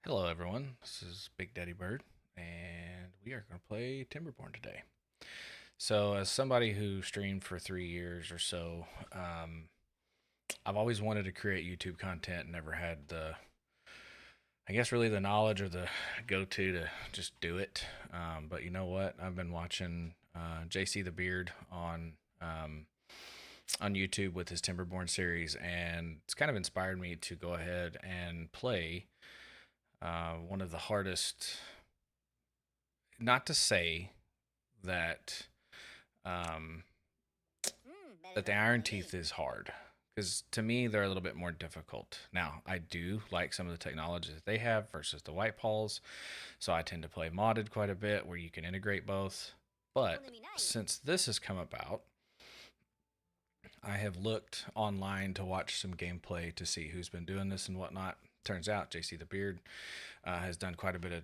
Hello, everyone. This is Big Daddy Bird, and we are going to play Timberborn today. So, as somebody who streamed for 3 years or so, I've always wanted to create YouTube content, never had I guess, really the knowledge or the go to just do it. But you know what? I've been watching JC the Beard on YouTube with his Timberborn series, and it's kind of inspired me to go ahead and play one of the hardest. Not to say that um, that the Iron Teeth is hard, because to me they're a little bit more difficult. Now I do like some of the technology that they have versus the WhitePaws, so I tend to play modded quite a bit where you can integrate both. But since this has come about, I have looked online to watch some gameplay to see who's been doing this and whatnot. Turns out JC the Beard has done quite a bit of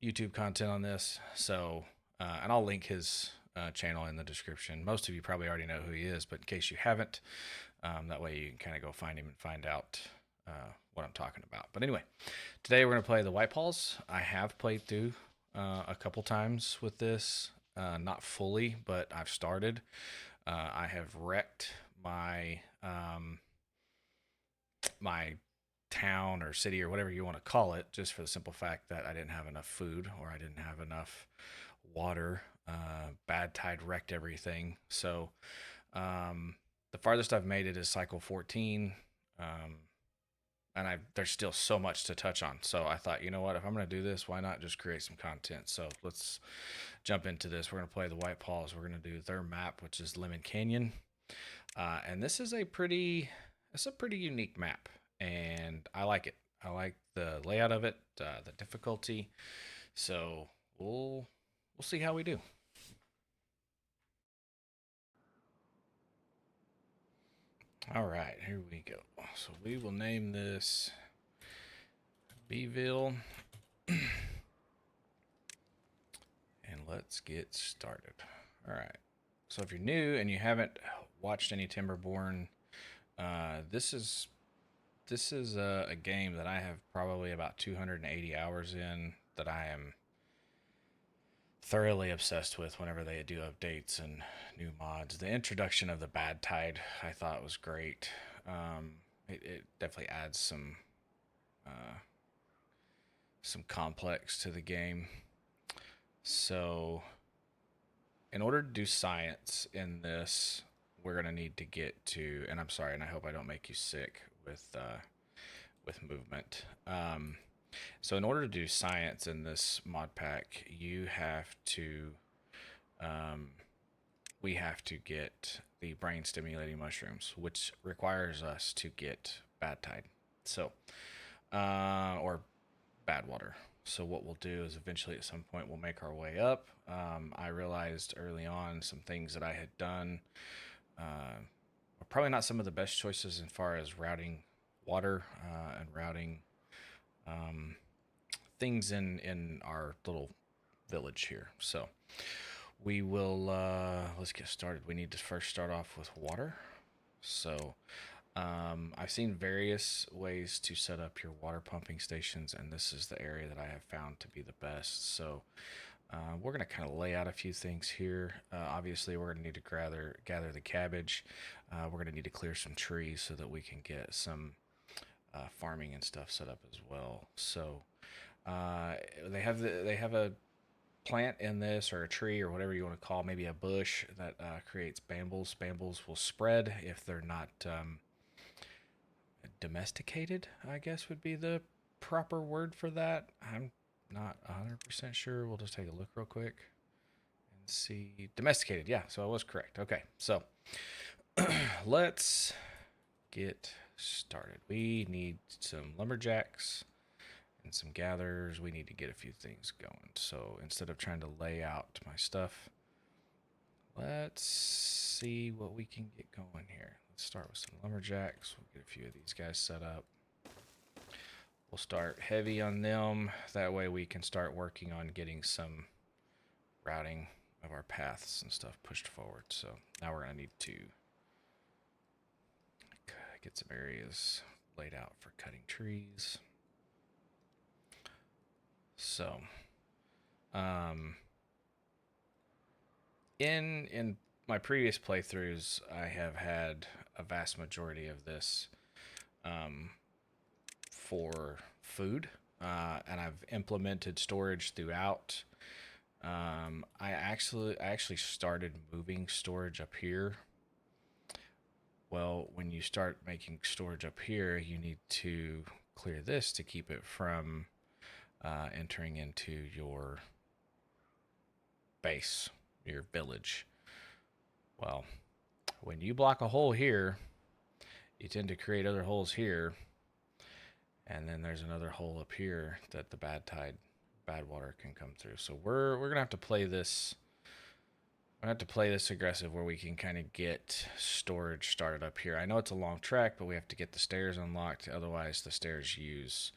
YouTube content on this. So, and I'll link his channel in the description. Most of you probably already know who he is, but in case you haven't, that way you can kind of go find him and find out what I'm talking about. But anyway, today we're going to play the WhitePaws. I have played through a couple times with this, not fully, but I've started. I have wrecked my town or city or whatever you want to call it, just for the simple fact that I didn't have enough food or I didn't have enough water. Bad tide wrecked everything. So the farthest I've made it is cycle 14. And there's still so much to touch on. So I thought, you know what, if I'm going to do this, why not just create some content? So let's jump into this. We're going to play the WhitePaws. We're going to do their map, which is Lemon Canyon. And this is it's a pretty unique map, and I like it. I like the layout of it, the difficulty. So we'll see how we do. All right, here we go. So we will name this Beeville, and let's get started. All right. So if you're new and you haven't watched any Timberborn, this is a game that I have probably about 280 hours in, that I am thoroughly obsessed with whenever they do updates and new mods. The introduction of the bad tide I thought was great. It definitely adds uh, some complex to the game. So, in order to do science in this, we're gonna need to get to. And I'm sorry, and I hope I don't make you sick with movement. So in order to do science in this mod pack, you have to, um, we have to get the brain stimulating mushrooms, which requires us to get bad tide. So, or bad water. So what we'll do is eventually at some point we'll make our way up. I realized early on some things that I had done were probably not some of the best choices as far as routing water and routing um, things in our little village here. So we will let's get started. We need to first start off with water. So I've seen various ways to set up your water pumping stations, and this is the area that I have found to be the best. So we're going to kind of lay out a few things here. Obviously, we're going to need to gather the cabbage. We're going to need to clear some trees so that we can get some farming and stuff set up as well. So uh, they have a plant in this, or a tree, or whatever you want to call, maybe a bush that creates bambles. Bambles will spread if they're not domesticated, I guess would be the proper word for that. I'm not 100% sure. We'll just take a look real quick and see. Domesticated, yeah, so I was correct. Okay, so let's get started. We need some lumberjacks and some gatherers. We need to get a few things going. So instead of trying to lay out my stuff, let's see what we can get going here. Let's start with some lumberjacks. We'll get a few of these guys set up. We'll start heavy on them. That way we can start working on getting some routing of our paths and stuff pushed forward. So now we're going to need to get some areas laid out for cutting trees. So, um, in my previous playthroughs, I have had a vast majority of this um, for food, and I've implemented storage throughout. I actually started moving storage up here. Well, when you start making storage up here, you need to clear this to keep it from entering into your base, your village. Well, when you block a hole here, you tend to create other holes here, and then there's another hole up here that the bad water can come through. So we're gonna have to play this. I have to play this aggressive where we can kind of get storage started up here. I know it's a long trek, but we have to get the stairs unlocked. Otherwise, the stairs use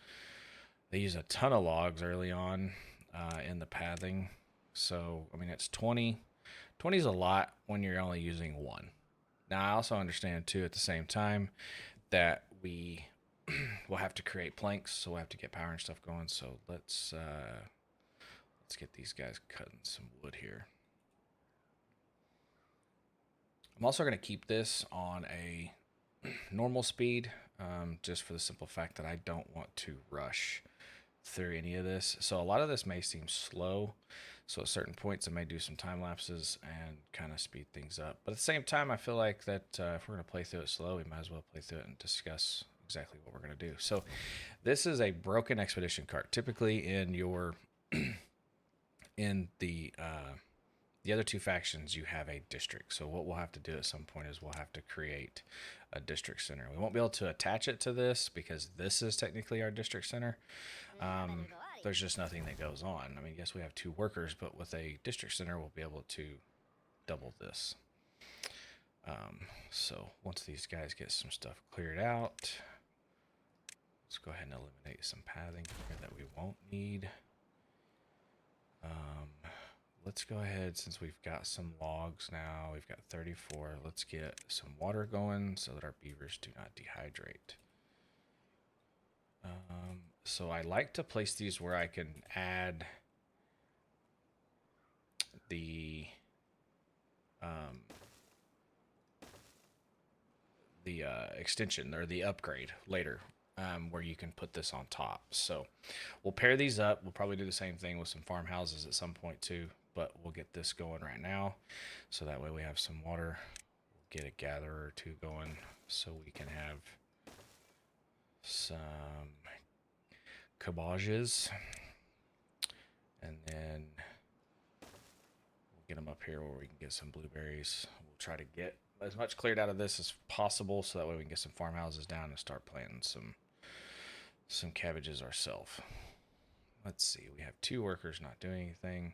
a ton of logs early on in the pathing. So I mean, it's 20. 20 is a lot when you're only using one. Now I also understand too at the same time that we will have to create planks, so we'll have to get power and stuff going. So let's get these guys cutting some wood here. I'm also going to keep this on a normal speed, just for the simple fact that I don't want to rush through any of this. So a lot of this may seem slow. So at certain points, I may do some time lapses and kind of speed things up. But at the same time, I feel like that if we're going to play through it slow, we might as well play through it and discuss exactly what we're going to do. So this is a broken expedition cart. Typically in your in the other two factions, you have a district. So what we'll have to do at some point is we'll have to create a district center. We won't be able to attach it to this because this is technically our district center. There's just nothing that goes on. I mean, yes, we have 2 workers, but with a district center, we'll be able to double this. So once these guys get some stuff cleared out, let's go ahead and eliminate some pathing here that we won't need. Let's go ahead, since we've got some logs now, we've got 34. Let's get some water going so that our beavers do not dehydrate. So I like to place these where I can add the extension or the upgrade later, where you can put this on top. So we'll pair these up. We'll probably do the same thing with some farmhouses at some point too, but we'll get this going right now. So that way we have some water. We'll get a gatherer or 2 going so we can have some cabages. And then we'll get them up here where we can get some blueberries. We'll try to get as much cleared out of this as possible so that way we can get some farmhouses down and start planting some cabbages ourselves. Let's see, we have 2 workers not doing anything.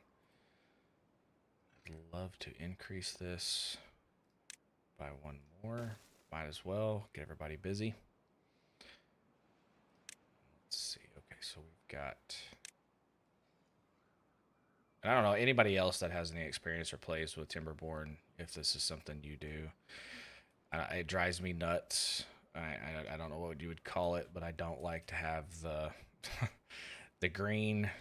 I'd love to increase this by 1 more. Might as well get everybody busy. Let's see. Okay, so we've got, and I don't know anybody else that has any experience or plays with Timberbon, if this is something you do. It drives me nuts. I don't know what you would call it, but I don't like to have the the green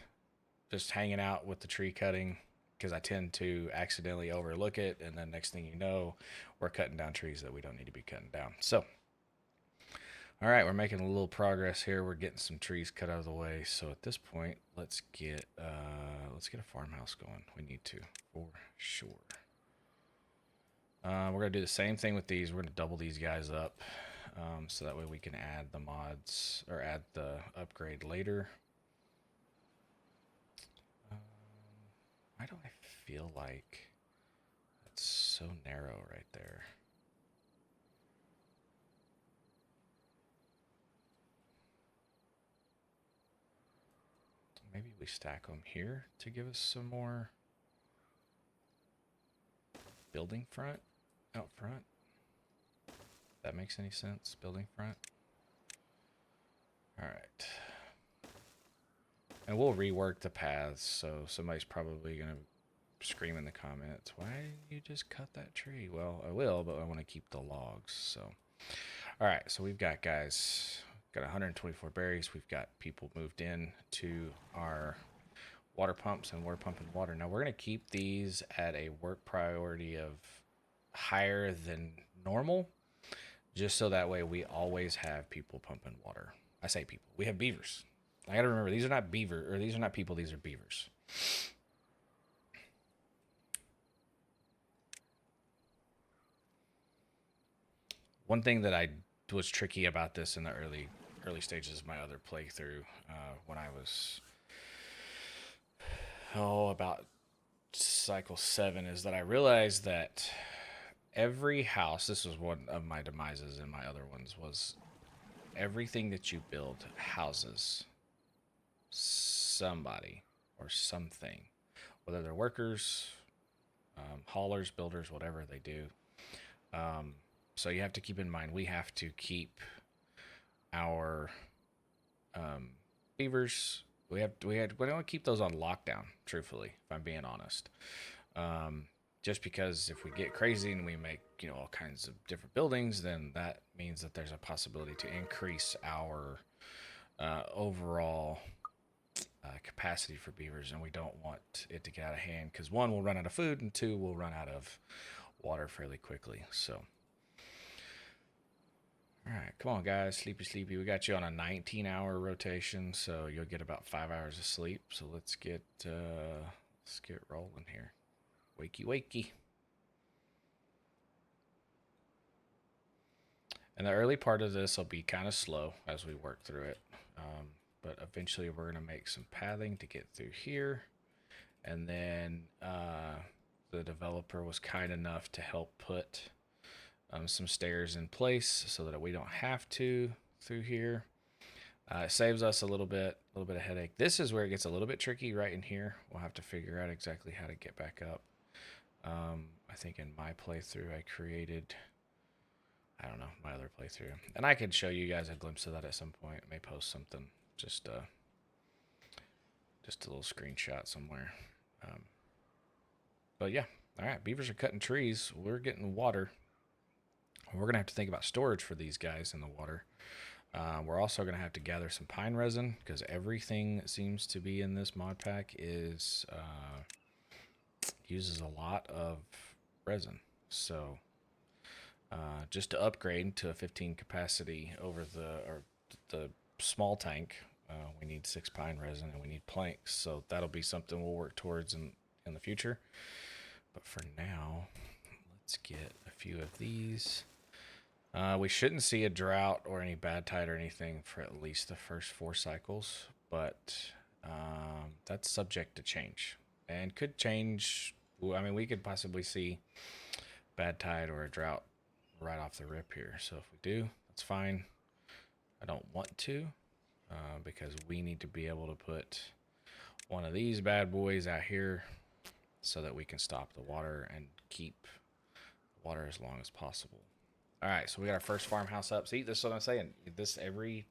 just hanging out with the tree cutting, because I tend to accidentally overlook it, and then next thing you know, we're cutting down trees that we don't need to be cutting down. So, all right, we're making a little progress here. We're getting some trees cut out of the way. So at this point, let's get a farmhouse going. We need to, for sure. We're gonna do the same thing with these. We're gonna double these guys up, so that way we can add the mods or add the upgrade later. Why do I feel like it's so narrow right there? Maybe we stack them here to give us some more building front out front. If that makes any sense, building front. All right. And we'll rework the paths, so somebody's probably going to scream in the comments, why didn't you just cut that tree? Well, I will, but I want to keep the logs. So, all right, so we've got guys, got 124 berries. We've got people moved in to our water pumps, and we're pumping water. Now we're going to keep these at a work priority of higher than normal, just so that way we always have people pumping water. I say people. We have beavers. I got to remember, these are not these are not people, these are beavers. One thing that I was tricky about this in the early stages of my other playthrough, when I was about cycle 7, is that I realized that every house, this was one of my demises in my other ones, was everything that you build houses somebody or something, whether they're workers, haulers, builders, whatever they do. So you have to keep in mind, we have to keep our beavers. We don't want to keep those on lockdown. Truthfully, if I'm being honest, just because if we get crazy and we make all kinds of different buildings, then that means that there's a possibility to increase our overall capacity for beavers, and we don't want it to get out of hand because one, we'll run out of food, and two, we'll run out of water fairly quickly. So. All right, come on, guys. Sleepy. We got you on a 19-hour rotation, so you'll get about 5 hours of sleep. So let's get rolling here. Wakey. And the early part of this will be kind of slow as we work through it, but eventually we're gonna make some pathing to get through here, and then the developer was kind enough to help put some stairs in place so that we don't have to through here. It saves us a little bit of headache. This is where it gets a little bit tricky right in here. We'll have to figure out exactly how to get back up. I think in my playthrough I created, I don't know, my other playthrough. And I could show you guys a glimpse of that at some point. I may post something, just a little screenshot somewhere. But yeah, all right, beavers are cutting trees. We're getting water. We're going to have to think about storage for these guys in the water. We're also going to have to gather some pine resin because everything that seems to be in this mod pack is uses a lot of resin. So just to upgrade to a 15 capacity over the small tank, we need 6 pine resin and we need planks. So that'll be something we'll work towards in the future. But for now, let's get a few of these. We shouldn't see a drought or any bad tide or anything for at least the first 4 cycles, but that's subject to change and could change. I mean, we could possibly see bad tide or a drought right off the rip here. So if we do, that's fine. I don't want to because we need to be able to put one of these bad boys out here so that we can stop the water and keep the water as long as possible. All right, so we got our first farmhouse up. See, this is what I'm saying.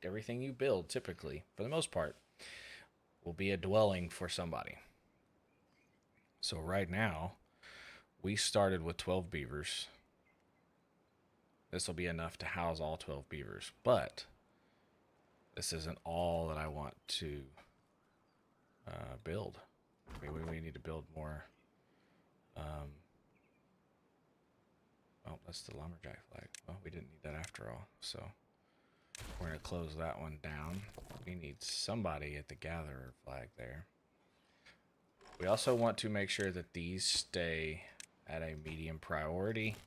Everything you build, typically, for the most part, will be a dwelling for somebody. So right now, we started with 12 beavers. This will be enough to house all 12 beavers, but this isn't all that I want to build. We need to build more. Oh, that's the lumberjack flag. Well, we didn't need that after all. So we're going to close that one down. We need somebody at the gatherer flag there. We also want to make sure that these stay at a medium priority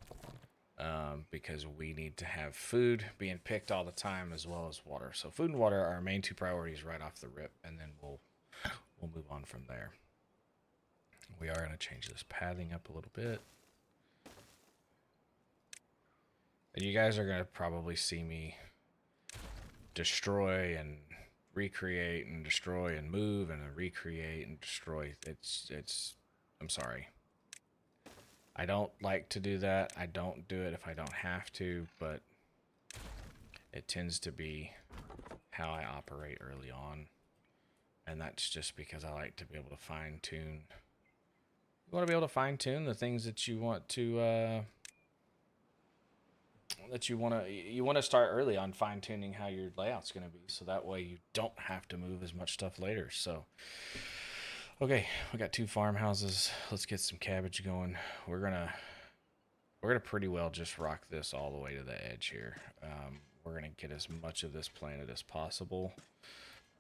because we need to have food being picked all the time as well as water. So food and water are our main 2 priorities right off the rip, and then we'll move on from there. We are going to change this pathing up a little bit. And you guys are going to probably see me destroy and recreate and destroy and move and recreate and destroy. I'm sorry. I don't like to do that. I don't do it if I don't have to, but it tends to be how I operate early on. And that's just because I like to be able to fine tune. You want to be able to fine tune the things that you want to you want to start early on fine tuning how your layout's going to be, so that way you don't have to move as much stuff later. So Okay, we got 2 farmhouses. Let's get some cabbage going. We're gonna we're gonna pretty well just rock this all the way to the edge here. We're gonna get as much of this planted as possible.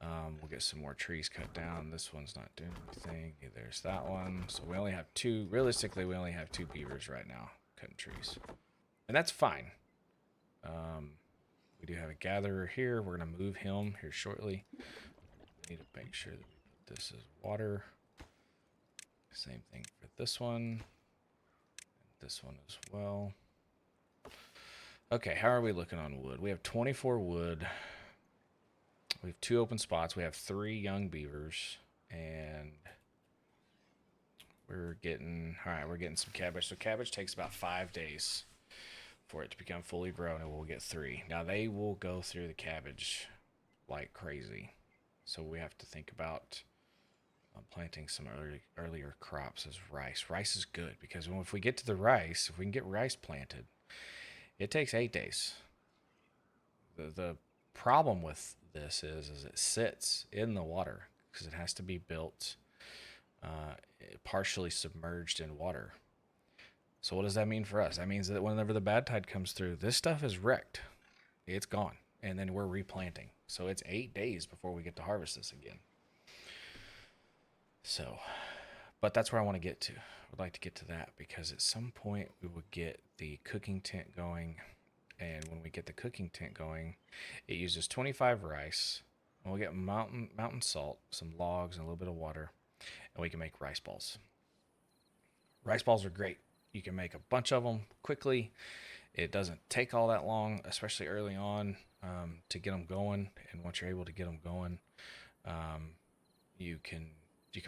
We'll get some more trees cut down. This one's not doing anything. There's that one. So we only have two. Realistically, we only have 2 beavers right now cutting trees, and that's fine. Um, we do have a gatherer here. We're gonna move him here shortly. We need to make sure that we put this as water. Same thing for this one. This one as well. Okay, how are we looking on wood? We have 24 wood. We have 2 open spots. We have 3 young beavers. And we're getting, all right, we're getting some cabbage. So cabbage takes about 5 days for it to become fully grown, and we'll get 3. Now they will go through the cabbage like crazy. So we have to think about planting some earlier crops as rice. Rice is good because if we get to the rice, if we can get rice planted, it takes 8 days. The problem with this is it sits in the water because it has to be built partially submerged in water. So what does that mean for us? That means that whenever the bad tide comes through, this stuff is wrecked. It's gone. And then we're replanting. So it's 8 days before we get to harvest this again. So, but that's where I want to get to. I'd like to get to that because at some point we will get the cooking tent going. And when we get the cooking tent going, it uses 25 rice. And we'll get mountain salt, some logs, and a little bit of water. And we can make rice balls. Rice balls are great. You can make a bunch of them quickly. It doesn't take all that long, especially early on, to get them going. And once you're able to get them going, you can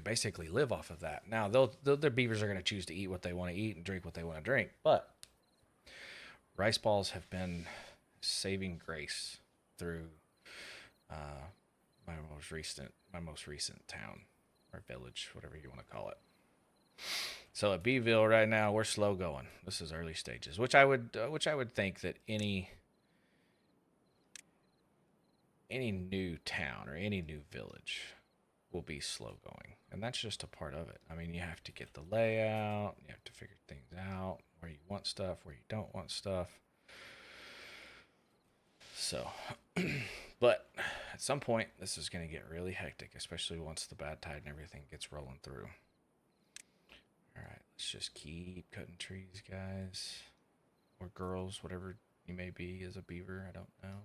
basically live off of that. Now, their beavers are going to choose to eat what they want to eat and drink what they want to drink, but rice balls have been saving grace through my most recent town or village, whatever you want to call it. So at Beeville right now, we're slow going. This is early stages, which I would think that any new town or any new village will be slow going, and that's just a part of it. I mean, you have to get the layout, you have to figure things out, where you want stuff, where you don't want stuff. So, but at some point, this is going to get really hectic, especially once the bad tide and everything gets rolling through. All right, let's just keep cutting trees, guys, or girls, whatever you may be as a beaver. I don't know.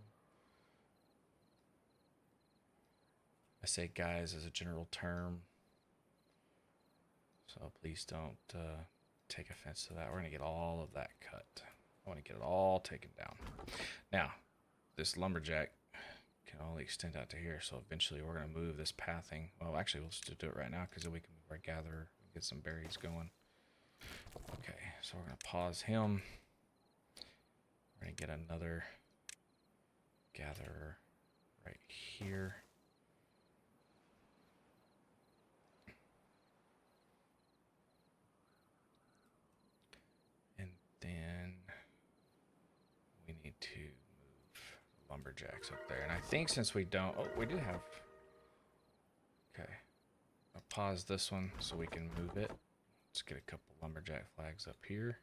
I say guys as a general term, so please don't take offense to that. We're going to get all of that cut. I want to get it all taken down. Now, this lumberjack can only extend out to here, so eventually we're going to move this pathing. Well, actually, let's just do it right now because then we can move our gatherer and get some berries going. Okay, so we're going to pause him. We're going to get another gatherer right here. Then we need to move lumberjacks up there. And I think since we don't... Oh, we do have... Okay. I'll pause this one so we can move it. Let's get a couple lumberjack flags up here.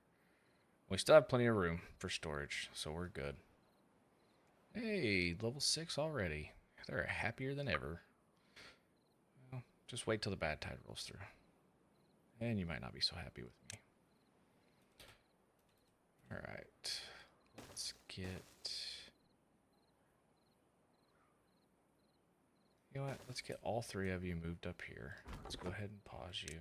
We still have plenty of room for storage, so we're good. Hey, level 6 already. They're happier than ever. Well, just wait till the bad tide rolls through. And you might not be so happy with me. All right, let's get, you know what, let's get all 3 of you moved up here. Let's go ahead and pause you.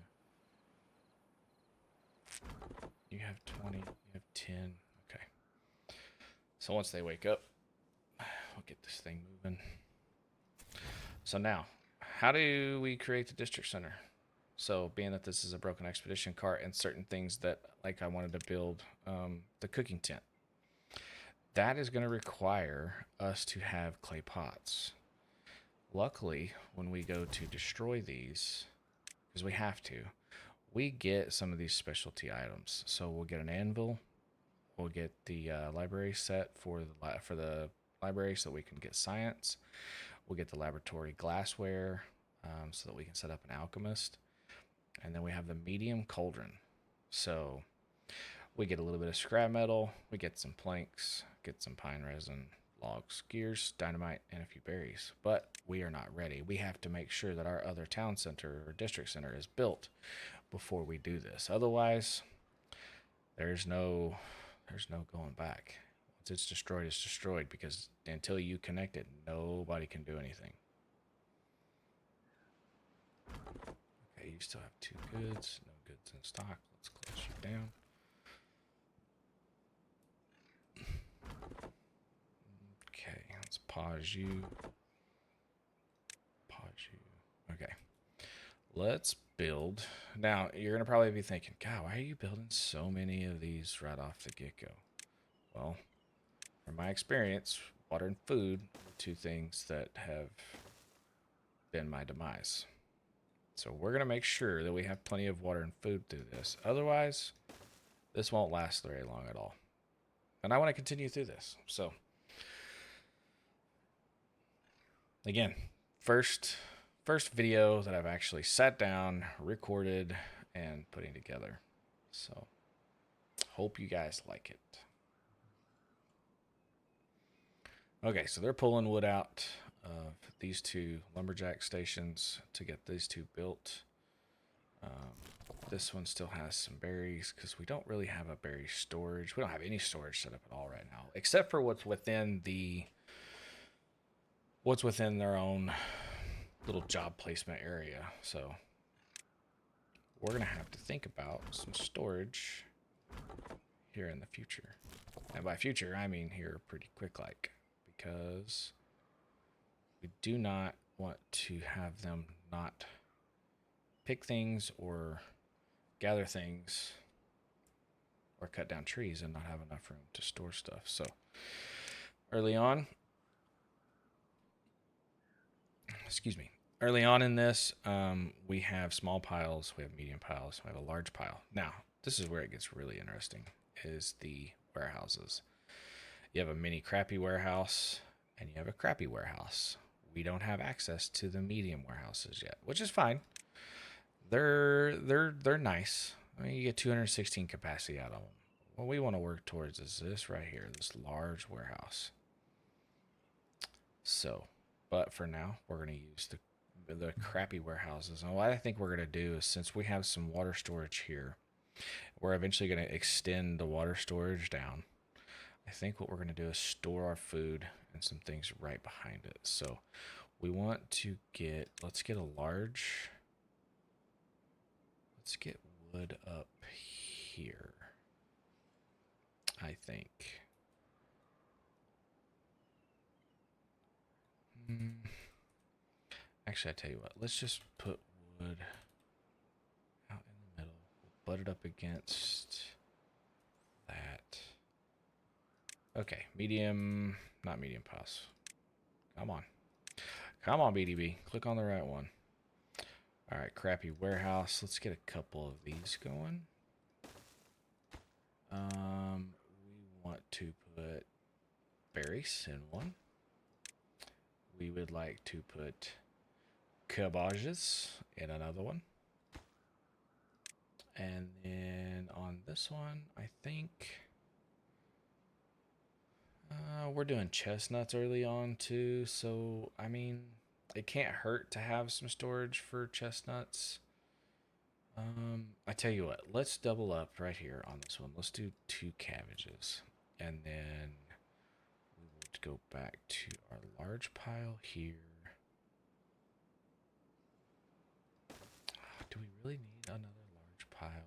You have 20, you have 10, okay. So once they wake up, we'll get this thing moving. So now, how do we create the district center? So being that this is a broken expedition cart and certain things that, like I wanted to build the cooking tent, that is going to require us to have clay pots. Luckily, when we go to destroy these, because we have to, we get some of these specialty items. So we'll get an anvil, we'll get the library set for the library so we can get science. We'll get the laboratory glassware so that we can set up an alchemist. And then we have the medium cauldron. So we get a little bit of scrap metal, we get some planks, get some pine resin, logs, gears, dynamite, and a few berries. But we are not ready. We have to make sure that our other town center or district center is built before we do this. Otherwise, there's no going back. Once it's destroyed, it's destroyed, because until you connect it, nobody can do anything. Okay, you still have 2 goods, no goods in stock. Let's close you down. Okay, let's pause you. Okay, let's build. Now, you're going to probably be thinking, God, why are you building so many of these right off the get-go? Well, from my experience, water and food are 2 things that have been my demise. So we're going to make sure that we have plenty of water and food through this. Otherwise, this won't last very long at all. And I want to continue through this. So, again, first video that I've actually sat down, recorded, and putting together. So, hope you guys like it. Okay, so they're pulling wood out of these 2 lumberjack stations to get these 2 built. This one still has some berries because we don't really have a berry storage. We don't have any storage set up at all right now, except for what's within their own little job placement area. So we're gonna have to think about some storage here in the future. And by future, I mean here pretty quick, because we do not want to have them not pick things or gather things or cut down trees and not have enough room to store stuff. So early on in this, we have small piles, we have medium piles, we have a large pile. Now, this is where it gets really interesting, is the warehouses. You have a mini crappy warehouse and you have a crappy warehouse. We don't have access to the medium warehouses yet, which is fine. They're nice. I mean, you get 216 capacity out of them. What we want to work towards is this right here, this large warehouse. So, but for now, we're going to use the crappy warehouses. And what I think we're going to do is, since we have some water storage here, we're eventually going to extend the water storage down. I think what we're going to do is store our food and some things right behind it. So we want to let's get wood up here, I think. Actually, I tell you what, let's just put wood out in the middle. We'll butt it up against that. Okay, not medium pass. Come on, BDB, click on the right one. All right, crappy warehouse. Let's get a couple of these going. We want to put berries in one. We would like to put cabbages in another one. And then on this one, I think we're doing chestnuts early on too. So, I mean, it can't hurt to have some storage for chestnuts. I tell you what, let's double up right here on this one. Let's do 2 cabbages. And then we will go back to our large pile here. Do we really need another large pile?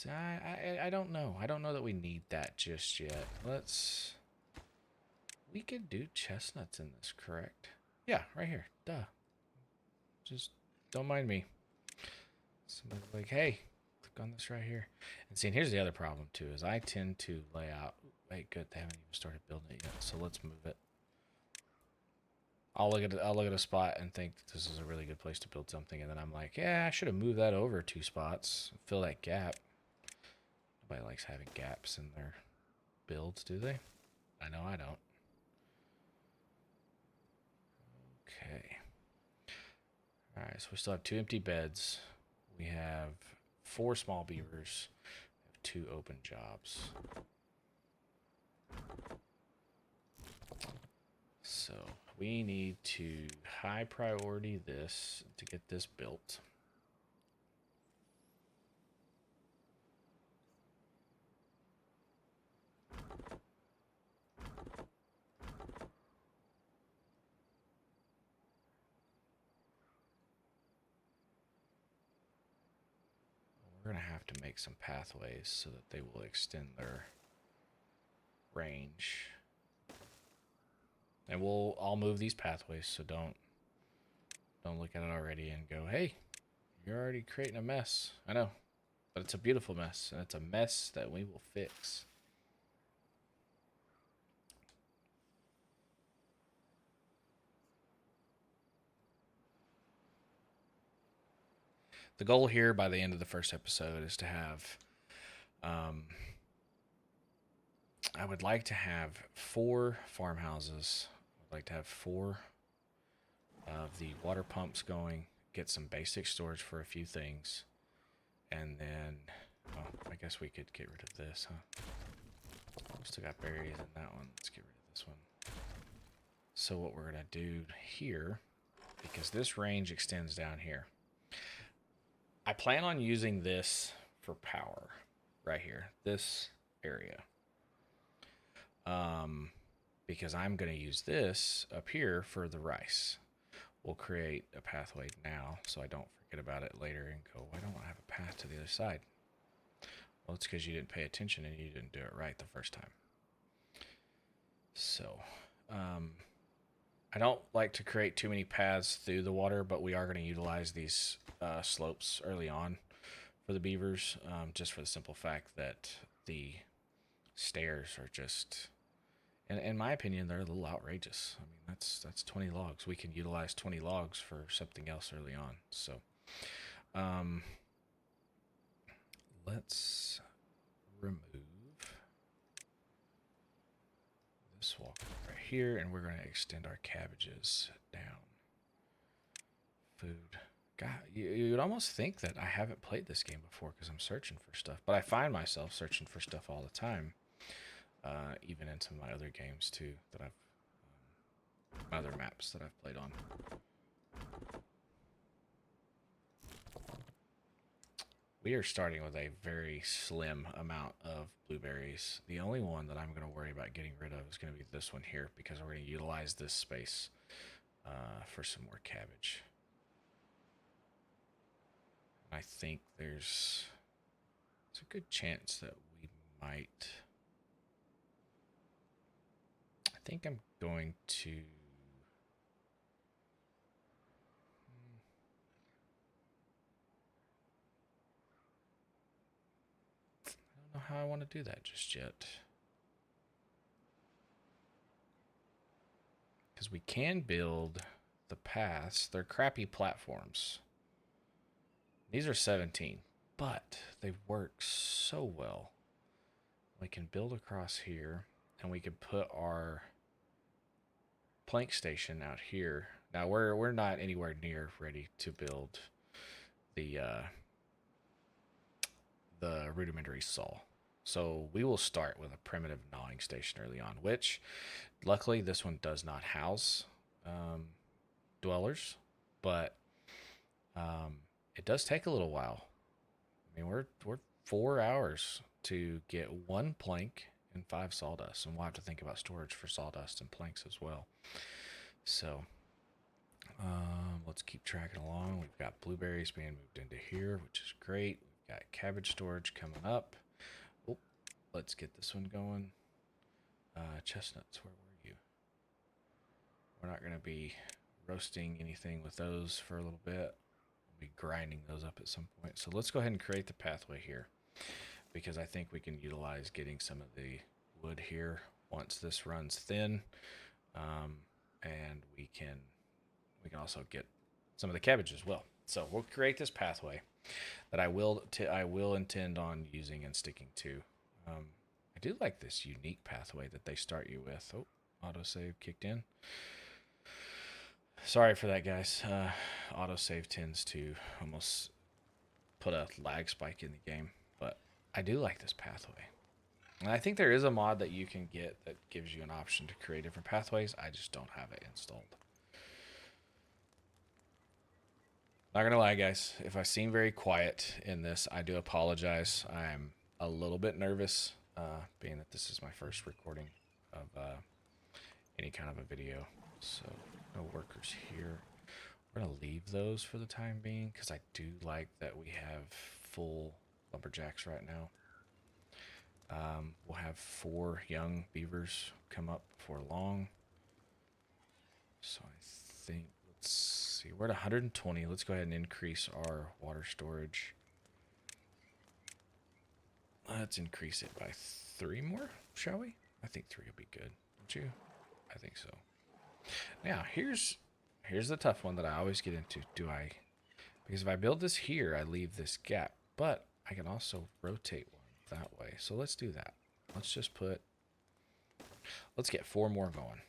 I don't know. I don't know that we need that just yet. We could do chestnuts in this, correct? Yeah, right here. Duh. Just don't mind me. Somebody's like, hey, click on this right here. And see, and here's the other problem too, is I tend to lay out. Wait, good, they haven't even started building it yet, so let's move it. I'll look at a spot and think this is a really good place to build something, and then I'm like, yeah, I should have moved that over 2 spots, fill that gap. Nobody likes having gaps in their builds, do they? I know I don't. Okay. All right, so we still have 2 empty beds. We have 4 small beavers. We have 2 open jobs. So we need to high priority this to get this built. We're going to have to make some pathways so that they will extend their range. And I'll move these pathways, so don't look at it already and go, hey, you're already creating a mess. I know, but it's a beautiful mess, and it's a mess that we will fix. The goal here by the end of the first episode is to have, I would like to have 4 farmhouses. I'd like to have 4 of the water pumps going, get some basic storage for a few things, and then, well, I guess we could get rid of this, huh? We still got berries in that one. Let's get rid of this one. So what we're going to do here, because this range extends down here, I plan on using this for power right here, this area. Because I'm going to use this up here for the rice. We'll create a pathway now so I don't forget about it later and go, why don't I have a path to the other side? Well, it's because you didn't pay attention and you didn't do it right the first time. So, I don't like to create too many paths through the water, but we are going to utilize these slopes early on for the beavers, just for the simple fact that the stairs are just, and in my opinion, they're a little outrageous. I mean, that's 20 logs. We can utilize 20 logs for something else early on. So, let's remove this wall right here, and we're going to extend our cabbages down. Food. God, you'd almost think that I haven't played this game before because I'm searching for stuff, but I find myself searching for stuff all the time, even in some of my other games too that other maps that I've played on. We are starting with a very slim amount of blueberries. The only one that I'm going to worry about getting rid of is going to be this one here, because we're going to utilize this space for some more cabbage. I think there's a good chance that we might. I think I'm going to. I don't know how I want to do that just yet. Because we can build the paths. They're crappy platforms. These are 17, but they work so well. We can build across here, and we could put our plank station out here. Now we're not anywhere near ready to build the rudimentary saw. So we will start with a primitive gnawing station early on, which luckily this one does not house dwellers, but it does take a little while. I mean, we're 4 hours to get 1 plank and 5 sawdust, and we'll have to think about storage for sawdust and planks as well. So let's keep tracking along. We've got blueberries being moved into here, which is great. We've got cabbage storage coming up. Oh, let's get this one going. Chestnuts, where were you? We're not going to be roasting anything with those for a little bit. We'll be grinding those up at some point. So let's go ahead and create the pathway here, because I think we can utilize getting some of the wood here once this runs thin, and we can also get some of the cabbage as well. So we'll create this pathway that I will intend on using and sticking to. I do like this unique pathway that they start you with. Oh, autosave kicked in. Sorry for that, guys. Autosave tends to almost put a lag spike in the game, but I do like this pathway. And I think there is a mod that you can get that gives you an option to create different pathways. I just don't have it installed. Not gonna lie, guys. If I seem very quiet in this, I do apologize. I'm a little bit nervous, being that this is my first recording of any kind of a video. So no workers here. We're gonna leave those for the time being because I do like that we have full lumberjacks right now. We'll have 4 young beavers come up before long. So I think, let's see, we're at 120. Let's go ahead and increase our water storage. Let's increase it by 3 more, shall we? I think 3 will be good, don't you? I think so. Now, here's the tough one that I always get into. Because if I build this here, I leave this gap, but I can also rotate one that way. So let's do that. Let's get 4 more going.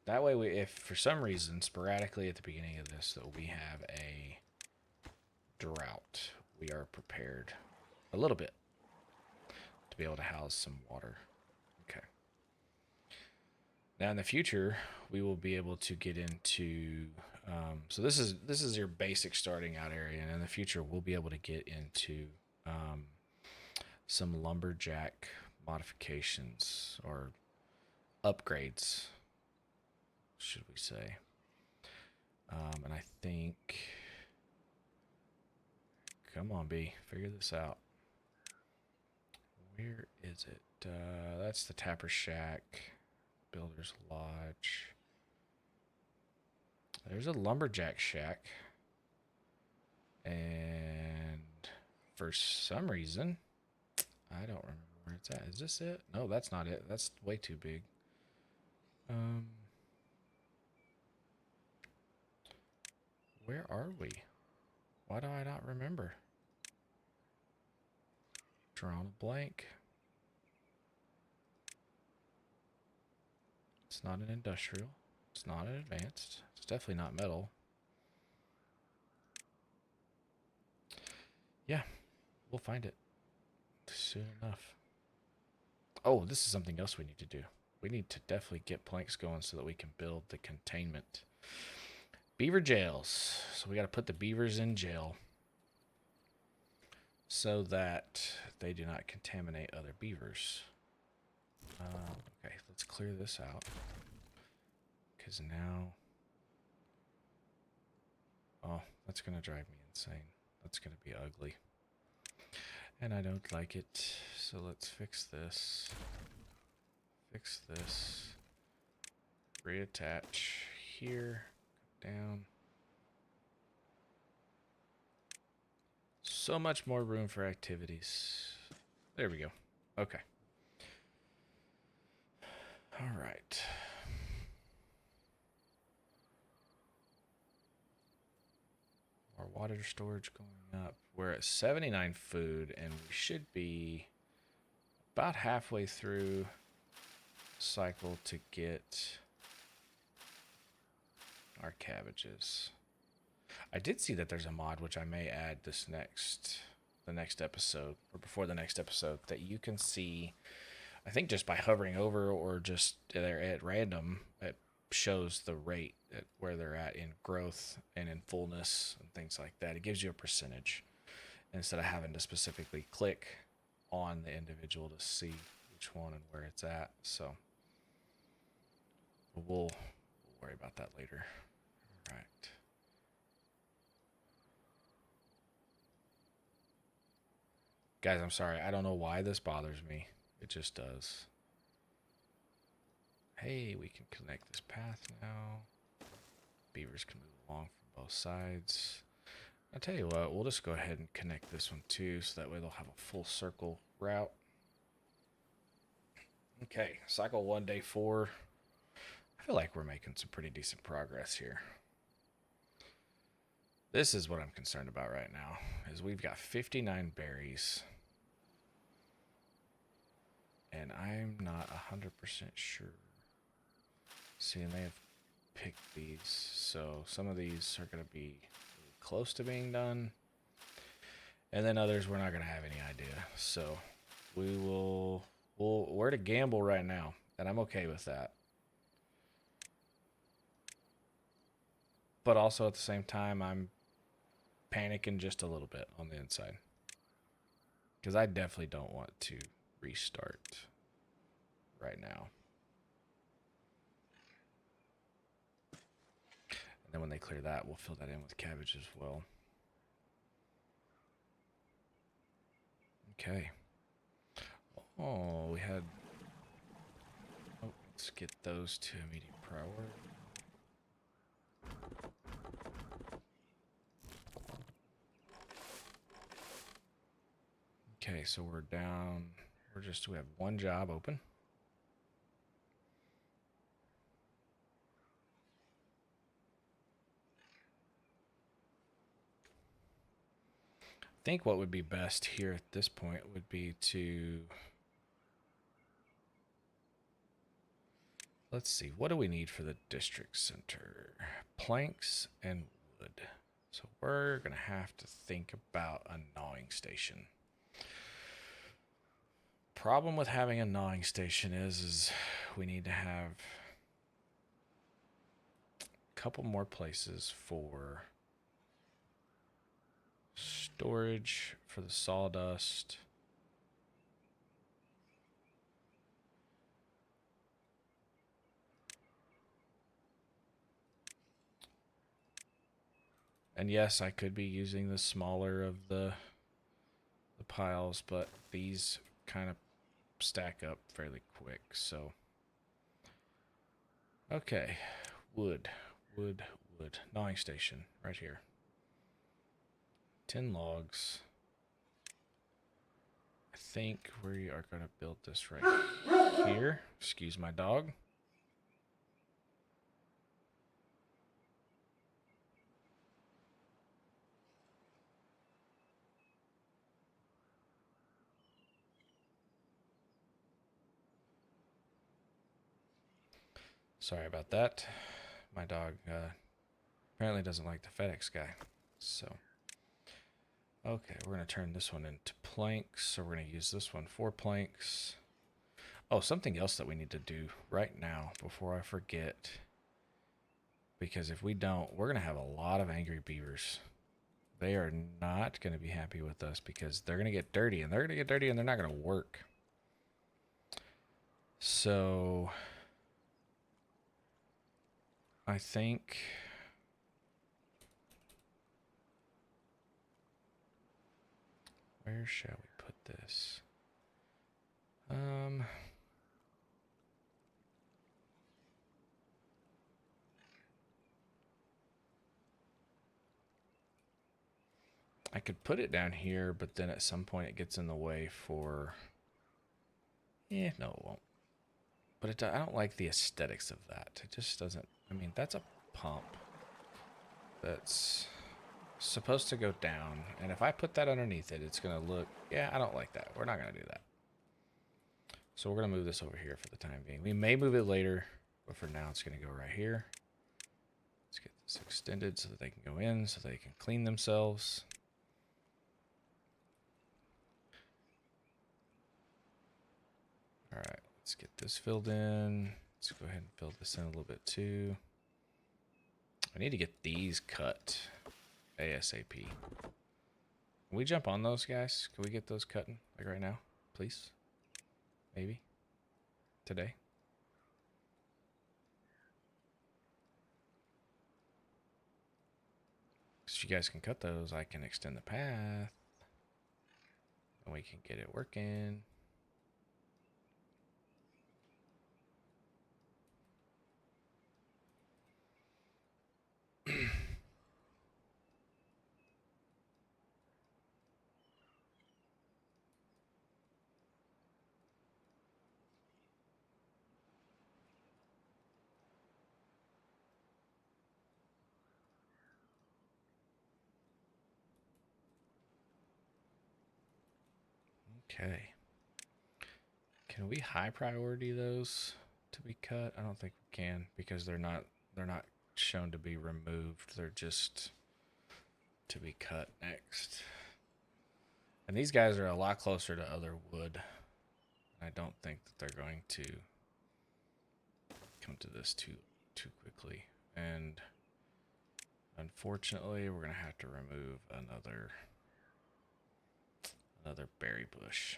That way, if for some reason, sporadically at the beginning of this, that we have a drought, we are prepared a little bit to be able to house some water. Okay. Now in the future, we will be able to get into, so this is your basic starting out area, and in the future, we'll be able to get into some lumberjack modifications or upgrades, should we say. And I think, come on, B, figure this out. Where is it? That's the Tapper Shack, Builder's Lodge. There's a lumberjack shack. And for some reason, I don't remember where it's at. Is this it? No, that's not it. That's way too big. Where are we? Why do I not remember? Drawn a blank. It's not an industrial. It's not an advanced. It's definitely not metal. Yeah, we'll find it soon enough. Oh, this is something else we need to do. We need to definitely get planks going so that we can build the containment. Beaver jails. So we got to put the beavers in jail so that they do not contaminate other beavers. Okay, let's clear this out. Because now... Oh, that's going to drive me insane. That's going to be ugly. And I don't like it. So let's fix this. Fix this. Reattach here. Down. So much more room for activities. There we go. Okay. All right. Our water storage going up. We're at 79 food, and we should be about halfway through the cycle to get our cabbages. I did see that there's a mod which I may add the next episode, or before the next episode, that you can see, I think just by hovering over or just there at random, it shows the rate at where they're at in growth and in fullness and things like that. It gives you a percentage instead of having to specifically click on the individual to see which one and where it's at. So we'll worry about that later. All right. Guys, I'm sorry. I don't know why this bothers me. It just does. Hey, we can connect this path now. Beavers can move along from both sides. I'll tell you what, we'll just go ahead and connect this one too, so that way they'll have a full circle route. Okay, cycle 1, day 4. I feel like we're making some pretty decent progress here. This is what I'm concerned about right now, is we've got 59 berries. And I'm not 100% sure. See, and they have picked these, so some of these are going to be close to being done, and then others we're not going to have any idea. So we're to gamble right now, and I'm okay with that. But also at the same time, I'm panicking just a little bit on the inside, because I definitely don't want to restart right now. And then when they clear that, we'll fill that in with cabbage as well. Okay. Oh, we had... Oh, let's get those to immediate priority. Okay, so we're down... we have one job open. I think what would be best here at this point would be to... Let's see, what do we need for the district center? Planks and wood. So we're going to have to think about a gnawing station. Problem with having a gnawing station is we need to have a couple more places for storage for the sawdust. And yes, I could be using the smaller of the piles, but these kind of stack up fairly quick, so. Okay, wood. Gnawing station, right here. 10 logs. I think we are going to build this right here. Excuse my dog. Sorry about that. My dog apparently doesn't like the FedEx guy. So, okay, we're going to turn this one into planks. So we're going to use this one for planks. Oh, something else that we need to do right now before I forget. Because if we don't, we're going to have a lot of angry beavers. They are not going to be happy with us because they're going to get dirty. And they're going to get dirty and they're not going to work. So I think where shall we put this? I could put it down here, but then at some point it gets in the way for... no, it won't. But I don't like the aesthetics of that. It just doesn't... I mean, that's a pump that's supposed to go down. And if I put that underneath it, it's going to look... Yeah, I don't like that. We're not going to do that. So we're going to move this over here for the time being. We may move it later, but for now it's going to go right here. Let's get this extended so that they can go in, so they can clean themselves. All right, let's get this filled in. Let's go ahead and fill this in a little bit too. I need to get these cut ASAP. Can we jump on those, guys? Can we get those cutting like right now, please? Maybe today. If you guys can cut those, I can extend the path and we can get it working. Okay. Can we high priority those to be cut? I don't think we can because they're not shown to be removed. They're just to be cut next. And these guys are a lot closer to other wood. I don't think that they're going to come to this too quickly. And unfortunately, we're gonna have to remove another berry bush.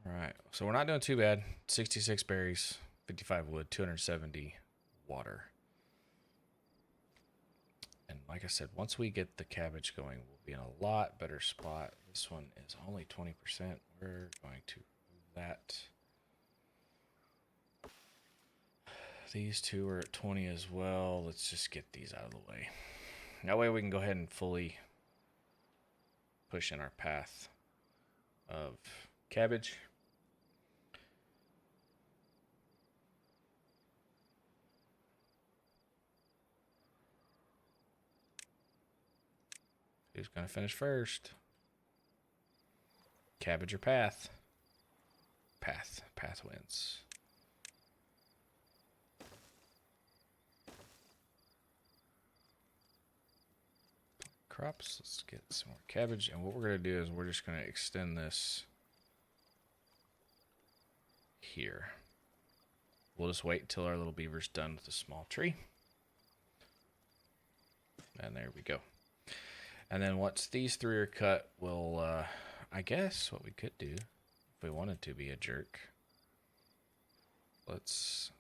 All right, so we're not doing too bad. 66 berries, 55 wood, 270 water. And like I said, once we get the cabbage going, we'll be in a lot better spot. This one is only 20%. We're going to remove that. These two are at 20 as well. Let's just get these out of the way. That way we can go ahead and fully push in our path of cabbage. Who's going to finish first? Cabbage or path? Path. Path wins. Crops. Let's get some more cabbage. And what we're going to do is we're just going to extend this here. We'll just wait until our little beaver's done with the small tree. And there we go. And then once these three are cut, we'll, I guess what we could do, if we wanted to be a jerk, let's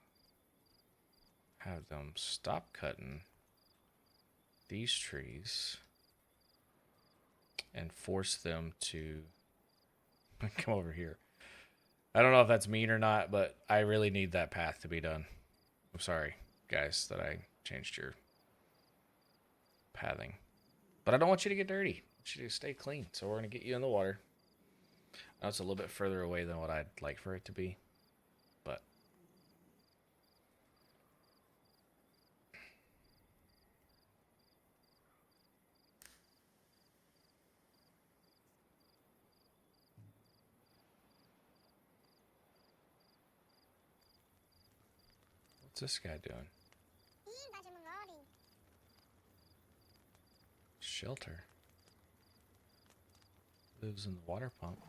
have them stop cutting these trees and force them to come over here. I don't know if that's mean or not, but I really need that path to be done. I'm sorry, guys, that I changed your pathing. But I don't want you to get dirty. I want you to stay clean. So we're going to get you in the water. Now it's a little bit further away than what I'd like for it to be. But what's this guy doing? Shelter. Lives in the water pump.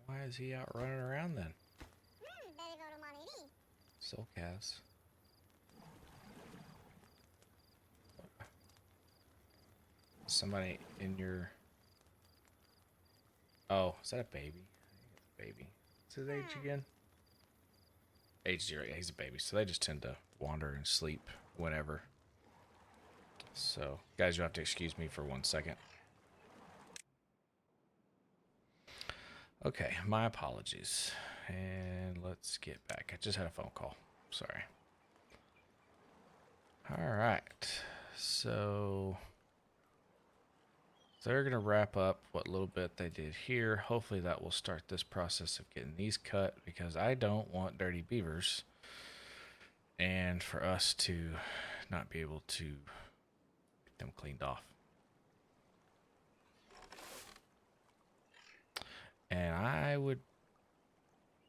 Why is he out running around then? Soul calves. Somebody in your... Oh, is that a baby? Baby. What's his age again? Age 0. Yeah, he's a baby. So they just tend to wander and sleep whenever. So, guys, you'll have to excuse me for 1 second. Okay, my apologies. And let's get back. I just had a phone call. Sorry. All right. So they're going to wrap up what little bit they did here. Hopefully that will start this process of getting these cut because I don't want dirty beavers and for us to not be able to get them cleaned off. And I would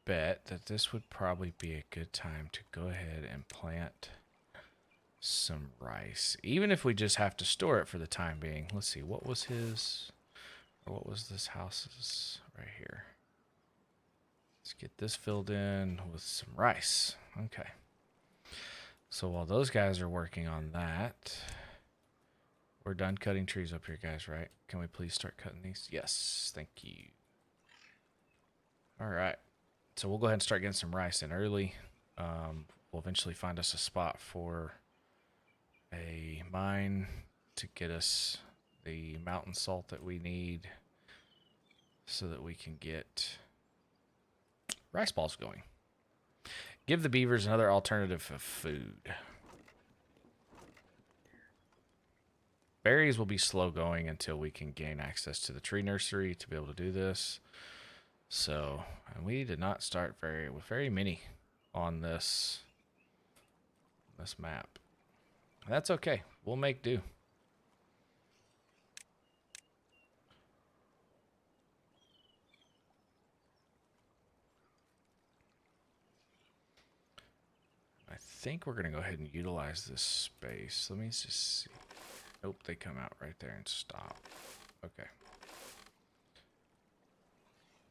bet that this would probably be a good time to go ahead and plant some rice. Even if we just have to store it for the time being. Let's see, what was his, or what was this house's right here? Let's get this filled in with some rice. Okay. So while those guys are working on that, we're done cutting trees up here, guys, right? Can we please start cutting these? Yes, thank you. All right. So we'll go ahead and start getting some rice in early. We'll eventually find us a spot for a mine to get us the mountain salt that we need so that we can get rice balls going. Give the beavers another alternative of food. Berries will be slow going until we can gain access to the tree nursery to be able to do this. So, and we did not start with very many on this map. That's okay. We'll make do. I think we're going to go ahead and utilize this space. Let me just see. Nope, they come out right there and stop. Okay.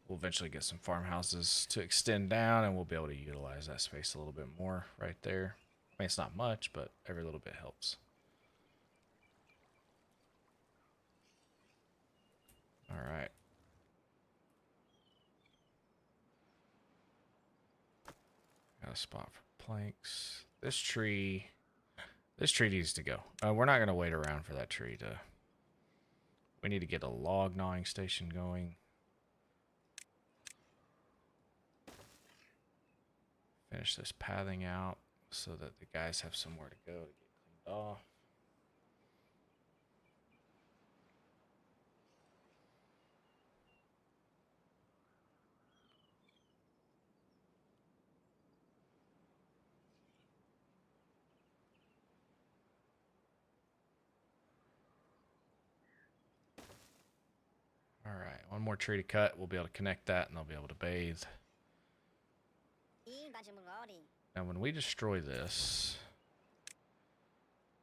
We'll eventually get some farmhouses to extend down, and we'll be able to utilize that space a little bit more right there. I mean, it's not much, but every little bit helps. All right. Got a spot for planks. This tree needs to go. We're not going to wait around for that tree to... We need to get a log gnawing station going. Finish this pathing out so that the guys have somewhere to go to get cleaned off. All right, one more tree to cut. We'll be able to connect that, and they'll be able to bathe. Now, when we destroy this,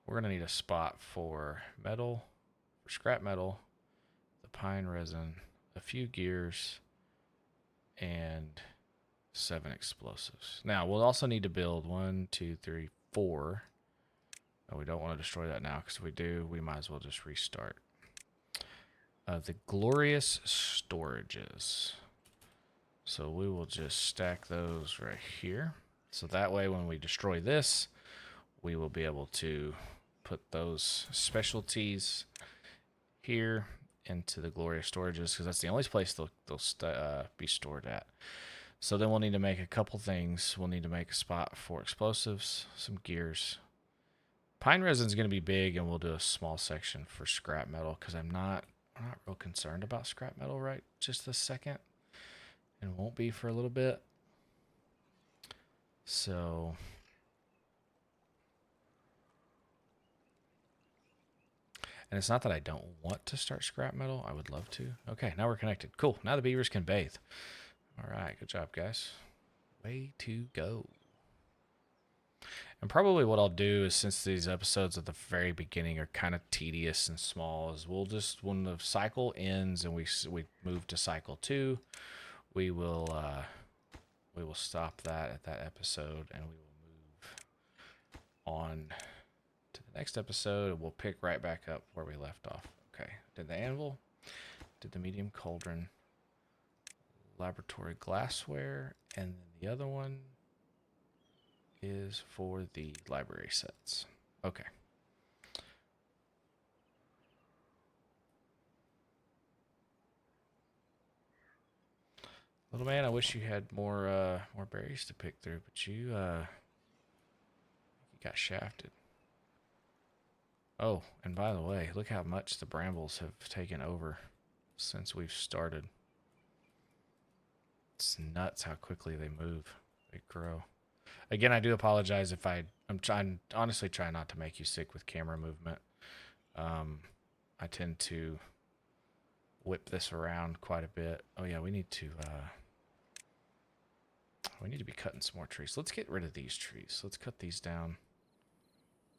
we're going to need a spot for metal, for scrap metal, the pine resin, a few gears, and 7 explosives. Now, we'll also need to build 1, 2, 3, 4. No, we don't want to destroy that now, because if we do, we might as well just restart. The glorious storages. So we will just stack those right here. So that way when we destroy this, we will be able to put those specialties here into the glorious storages, because that's the only place they'll be stored at. So then we'll need to make a couple things. We'll need to make a spot for explosives, some gears. Pine resin is going to be big, and we'll do a small section for scrap metal, because I'm not real concerned about scrap metal right just this second, and won't be for a little bit. So and it's not that I don't want to start scrap metal. I would love to. Okay, now we're connected. Cool. Now the beavers can bathe. All right, good job, guys. Way to go. And probably what I'll do is, since these episodes at the very beginning are kind of tedious and small, is we'll just, when the cycle ends and we move to cycle 2, we will stop that at that episode, and we will move on to the next episode, and we'll pick right back up where we left off. Okay, did the anvil, did the medium cauldron, laboratory glassware, and then the other one is for the library sets. Okay. Little man, I wish you had more berries to pick through, but you got shafted. Oh, and by the way, look how much the brambles have taken over since we've started. It's nuts how quickly they move. They grow. Again, I do apologize if I'm honestly trying not to make you sick with camera movement. I tend to whip this around quite a bit. Oh yeah, we need to be cutting some more trees. Let's get rid of these trees. Let's cut these down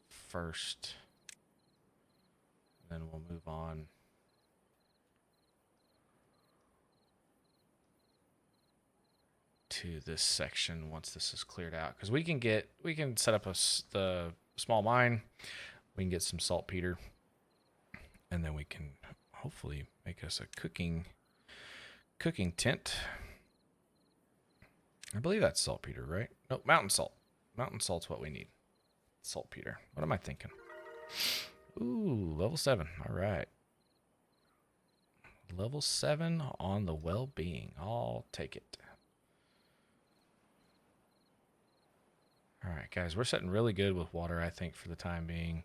first. Then we'll move on to this section once this is cleared out, because we can set up the small mine. We can get some saltpeter, and then we can hopefully make us a cooking tent. I believe that's saltpeter, right? No, mountain salt. Mountain salt's what we need. Saltpeter. What am I thinking? Ooh, level 7. All right. Level 7 on the well-being. I'll take it. All right, guys, we're sitting really good with water, I think, for the time being.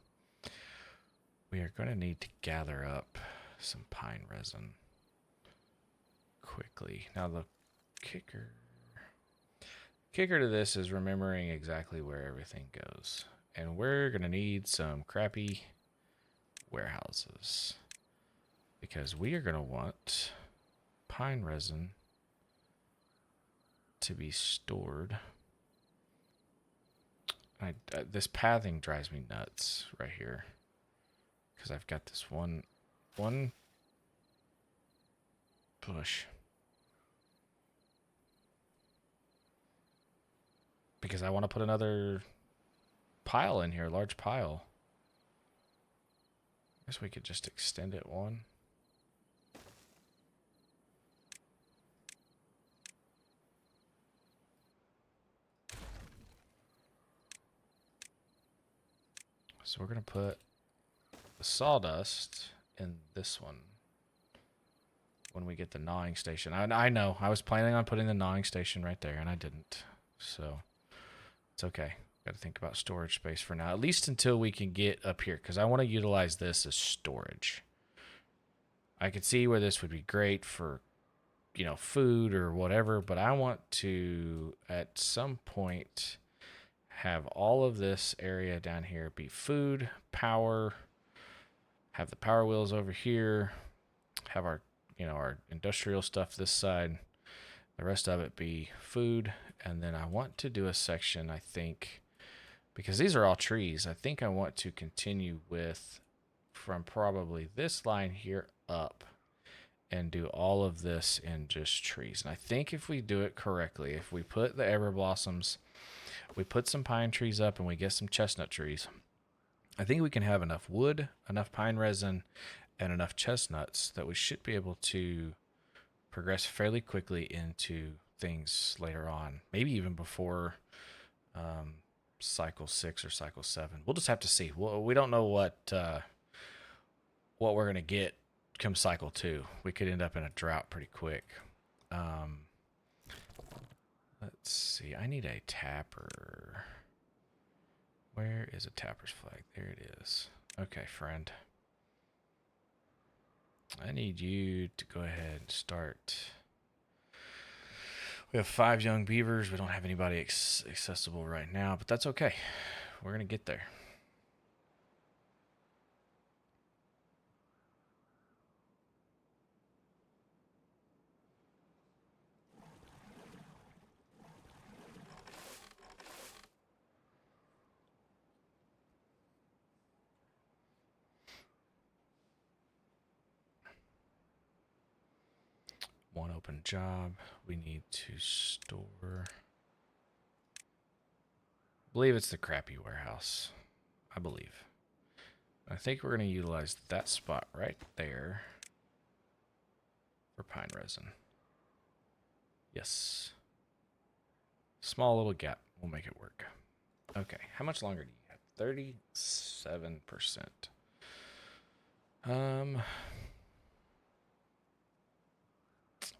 We are going to need to gather up some pine resin quickly. Now, the kicker to this is remembering exactly where everything goes. And we're going to need some crappy warehouses. Because we are going to want pine resin to be stored. This pathing drives me nuts right here. Because I've got this one bush. Because I want to put another pile in here, large pile. I guess we could just extend it one. So we're going to put the sawdust in this one when we get the gnawing station. I know, I was planning on putting the gnawing station right there, and I didn't. So it's okay. Got to think about storage space for now, at least until we can get up here, because I want to utilize this as storage. I could see where this would be great for, you know, food or whatever, but I want to, at some point, have all of this area down here be food, power, have the power wheels over here, have our, you know, our industrial stuff this side, the rest of it be food, and then I want to do a section, I think, because these are all trees, I think I want to continue with from probably this line here up and do all of this in just trees. And I think if we do it correctly, if we put the ever blossoms, we put some pine trees up and we get some chestnut trees, I think we can have enough wood, enough pine resin, and enough chestnuts that we should be able to progress fairly quickly into things later on, maybe even before cycle 6 or cycle 7. We'll just have to see. We don't know what we're going to get come cycle 2. We could end up in a drought pretty quick. Let's see. I need a tapper. Where is a tapper's flag? There it is. Okay, friend. I need you to go ahead and start. We have 5 young beavers. We don't have anybody accessible right now, but that's okay. We're going to get there. One open job. We need to store. I believe it's the crappy warehouse. I believe. I think we're going to utilize that spot right there for pine resin. Yes. Small little gap. We'll make it work. Okay. How much longer do you have? 37%.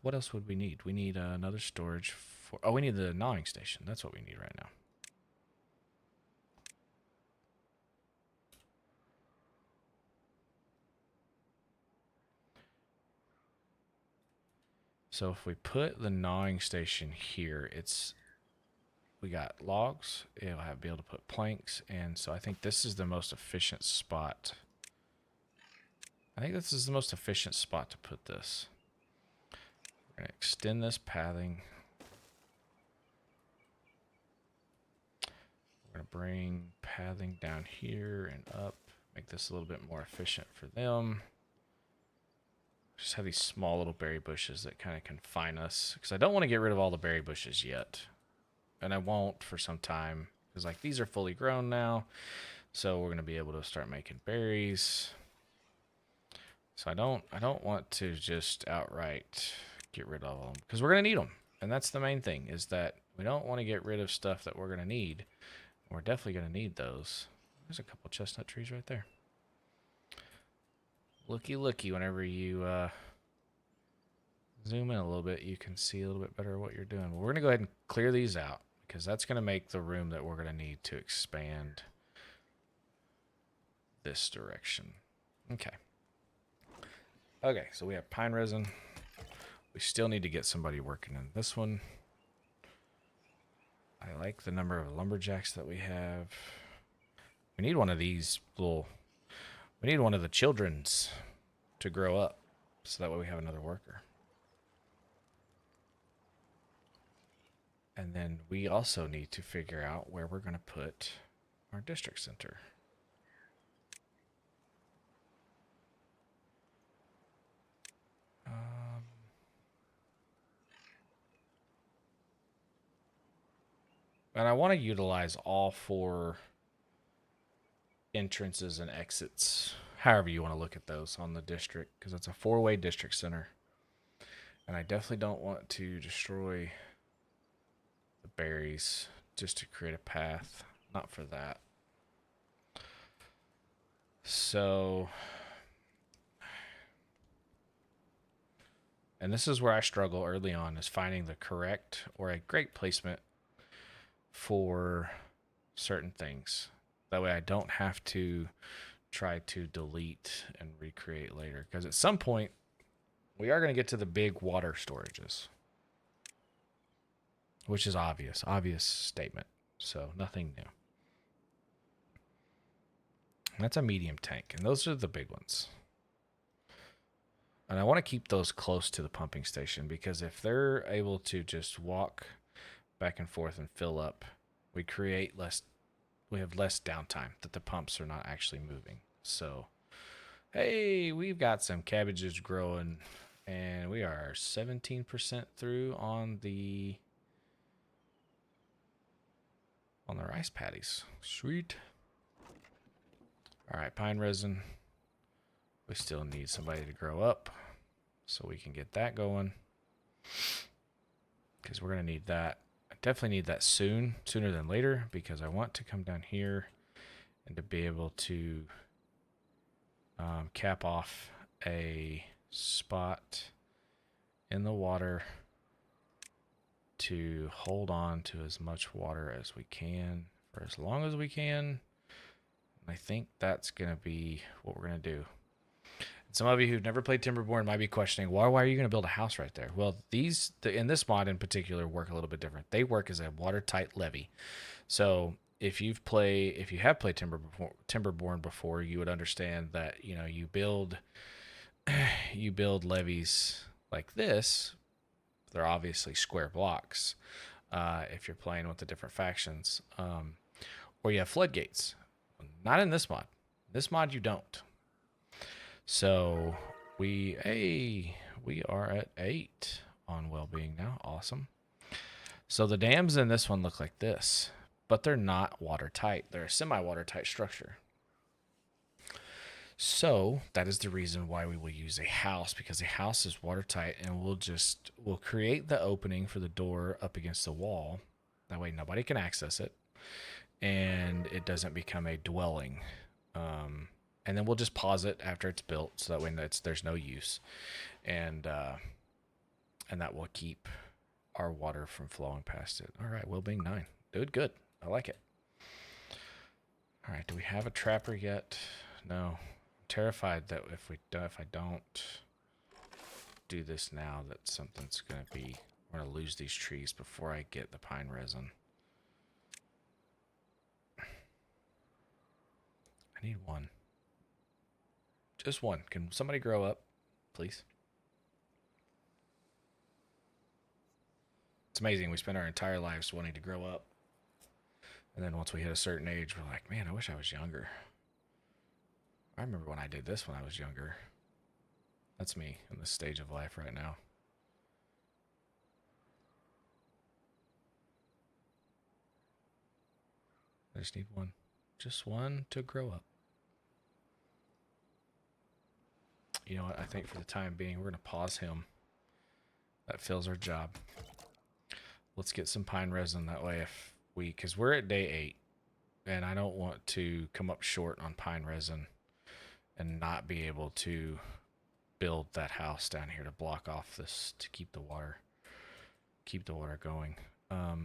What else would we need? We need another storage for... Oh, we need the gnawing station. That's what we need right now. So if we put the gnawing station here, we got logs. It'll be able to put planks, and so I think this is the most efficient spot. I think this is the most efficient spot to put this. We're going to extend this pathing. We're going to bring pathing down here and up. Make this a little bit more efficient for them. Just have these small little berry bushes that kind of confine us. Because I don't want to get rid of all the berry bushes yet. And I won't for some time. Because like these are fully grown now. So we're going to be able to start making berries. So I don't want to just outright get rid of them, because we're going to need them. And that's the main thing, is that we don't want to get rid of stuff that we're going to need. We're definitely going to need those. There's a couple chestnut trees right there. Looky whenever you zoom in a little bit, you can see a little bit better what you're doing. Well, we're going to go ahead and clear these out, because that's going to make the room that we're going to need to expand this direction. Okay. Okay, so we have pine resin. We still need to get somebody working on this one. I like the number of lumberjacks that we have. We need one of these little. We need one of the children's to grow up, so that way we have another worker. And then we also need to figure out where we're going to put our district center. And I want to utilize all 4 entrances and exits, however you want to look at those on the district, because it's a 4-way district center. And I definitely don't want to destroy the berries just to create a path. Not for that. So, and this is where I struggle early on, is finding the correct or a great placement for certain things. That way I don't have to try to delete and recreate later. Because at some point, we are going to get to the big water storages. Which is obvious. Obvious statement. So nothing new. And that's a medium tank. And those are the big ones. And I want to keep those close to the pumping station, because if they're able to just walk back and forth and fill up, we have less downtime, that the pumps are not actually moving. So, hey, we've got some cabbages growing, and we are 17% through on the rice patties. Sweet. All right, pine resin. We still need somebody to grow up, so we can get that going, because we're going to need that. I definitely need that sooner than later, because I want to come down here and to be able to cap off a spot in the water to hold on to as much water as we can for as long as we can. And I think that's going to be what we're going to do. Some of you who've never played Timberbon might be questioning, why are you going to build a house right there? Well, in this mod in particular, work a little bit different. They work as a watertight levee. So if you have played Timberbon before, you would understand that you build levees like this. They're obviously square blocks. If you're playing with the different factions, or you have floodgates. Not in this mod. This mod you don't. So we are at 8 on well-being now. Awesome. So the dams in this one look like this, but they're not watertight. They're a semi-watertight structure. So that is the reason why we will use a house, because a house is watertight, and we'll create the opening for the door up against the wall. That way nobody can access it, and it doesn't become a dwelling. And then we'll just pause it after it's built, so that way there's no use, and that will keep our water from flowing past it. All right, well-being 9, dude, good. I like it. All right, do we have a trapper yet? No. I'm terrified that if I don't do this now, that something's we're gonna lose these trees before I get the pine resin. I need one. Just one. Can somebody grow up, please? It's amazing. We spend our entire lives wanting to grow up. And then once we hit a certain age, we're like, man, I wish I was younger. I remember when I did this when I was younger. That's me in this stage of life right now. I just need one. Just one to grow up. You know what? I think for the time being, we're going to pause him. That fills our job. Let's get some pine resin. That way because we're at day 8, and I don't want to come up short on pine resin and not be able to build that house down here to block off this, to keep the water going. I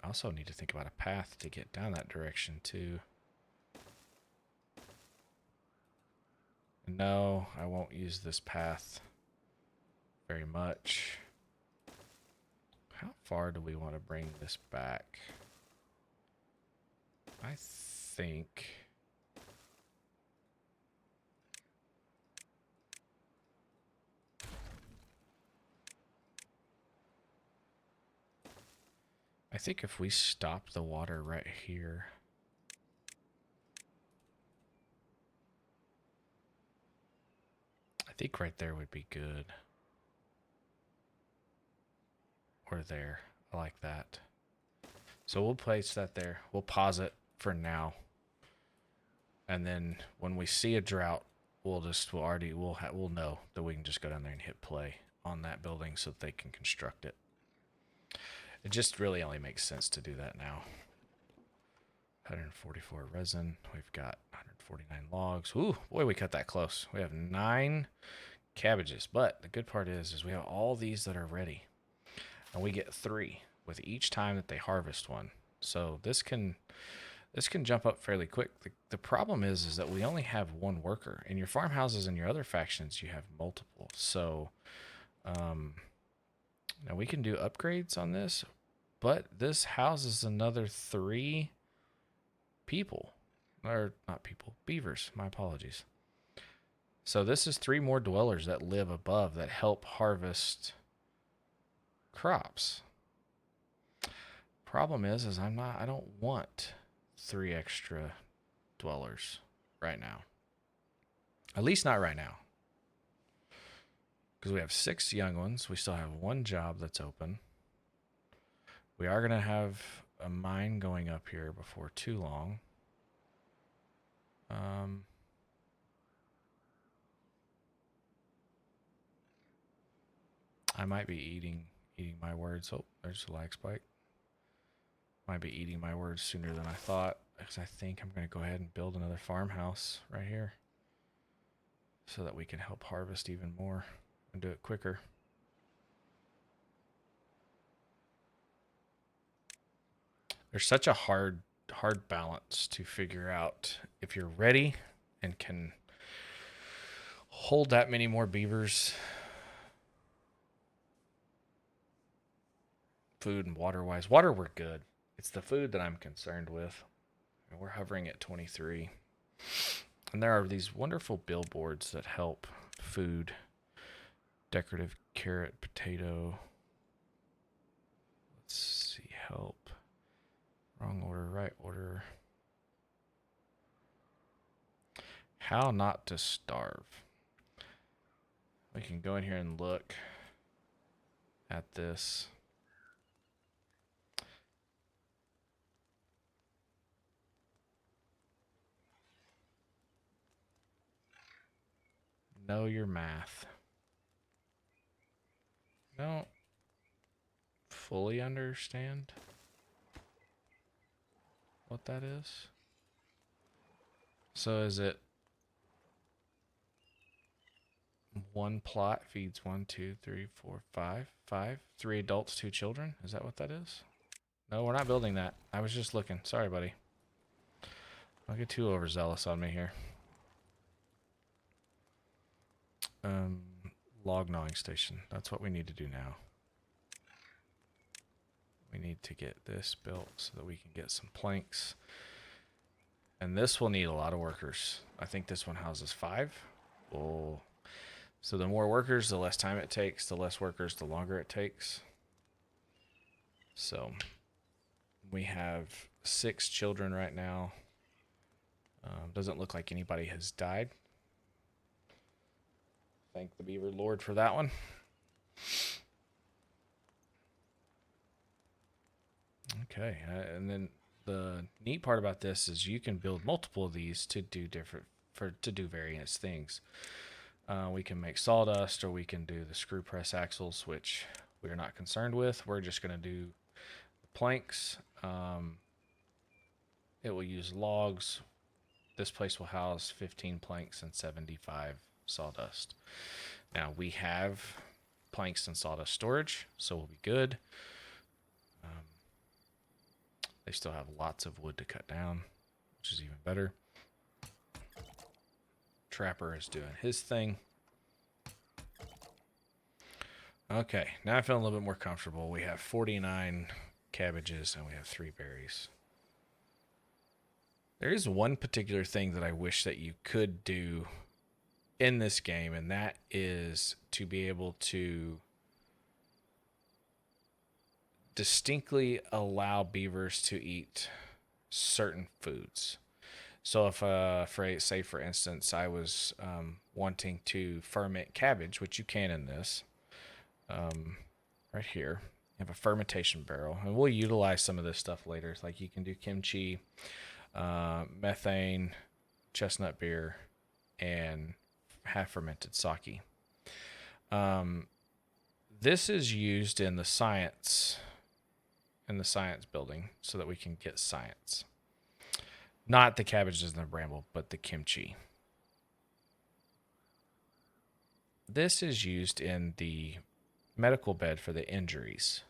also need to think about a path to get down that direction too. No, I won't use this path very much. How far do we want to bring this back? I think. I think if we stop the water right here. I think right there would be good. Or there. I like that. So we'll place that there. We'll pause it for now. And then when we we'll know that we can just go down there and hit play on that building so that they can construct it. It just really only makes sense to do that now. 144 resin. We've got 149 logs. Ooh, boy, we cut that close. We have 9 cabbages. But the good part is we have all these that are ready. And we get 3 with each time that they harvest one. So this can jump up fairly quick. The problem is that we only have 1 worker. In your farmhouses and your other factions, you have multiple. So now we can do upgrades on this, but this houses another 3 people. Or not people, beavers. My apologies. So this is 3 more dwellers that live above that help harvest crops. Problem is I don't want 3 extra dwellers right now. At least not right now. Because we have 6 young ones. We still have 1 job that's open. We are going to have a mine going up here before too long. I might be eating my words. Oh, there's a lag spike. Might be eating my words sooner than I thought, because I think I'm going to go ahead and build another farmhouse right here so that we can help harvest even more and do it quicker. There's such a hard balance to figure out if you're ready and can hold that many more beavers. Food and water wise. Water, we're good. It's the food that I'm concerned with. And we're hovering at 23. And there are these wonderful billboards that help food. Decorative carrot, potato. Let's see, help. Wrong order, right order. How not to starve. We can go in here and look at this. Know your math. Don't fully understand what that is. So is it 1 plot feeds 1, 2, 3, 4, 5? 5? 3 adults, 2 children? Is that what that is? No, we're not building that. I was just looking. Sorry, buddy. Don't get too overzealous on me here. Log gnawing station. That's what we need to do now. We need to get this built so that we can get some planks. And this will need a lot of workers. I think this one houses 5. Oh. So the more workers, the less time it takes. The less workers, the longer it takes. So we have 6 children right now. Doesn't look like anybody has died. Thank the Beaver Lord for that one. Okay, and then the neat part about this is you can build multiple of these to do various things. We can make sawdust, or we can do the screw press axles, which we're not concerned with. We're just going to do planks. It will use logs. This place will house 15 planks and 75 sawdust. Now we have planks and sawdust storage, so we'll be good. They still have lots of wood to cut down, which is even better. Trapper is doing his thing. Okay, now I feel a little bit more comfortable. We have 49 cabbages and we have 3 berries. There is one particular thing that I wish that you could do in this game, and that is to be able to distinctly allow beavers to eat certain foods. So if, say for instance, I was wanting to ferment cabbage, which you can in this, right here, you have a fermentation barrel, and we'll utilize some of this stuff later. It's like you can do kimchi, methane, chestnut beer, and half fermented sake. This is used in the science building so that we can get science. Not the cabbages and the bramble, but the kimchi. This is used in the medical bed for the injuries.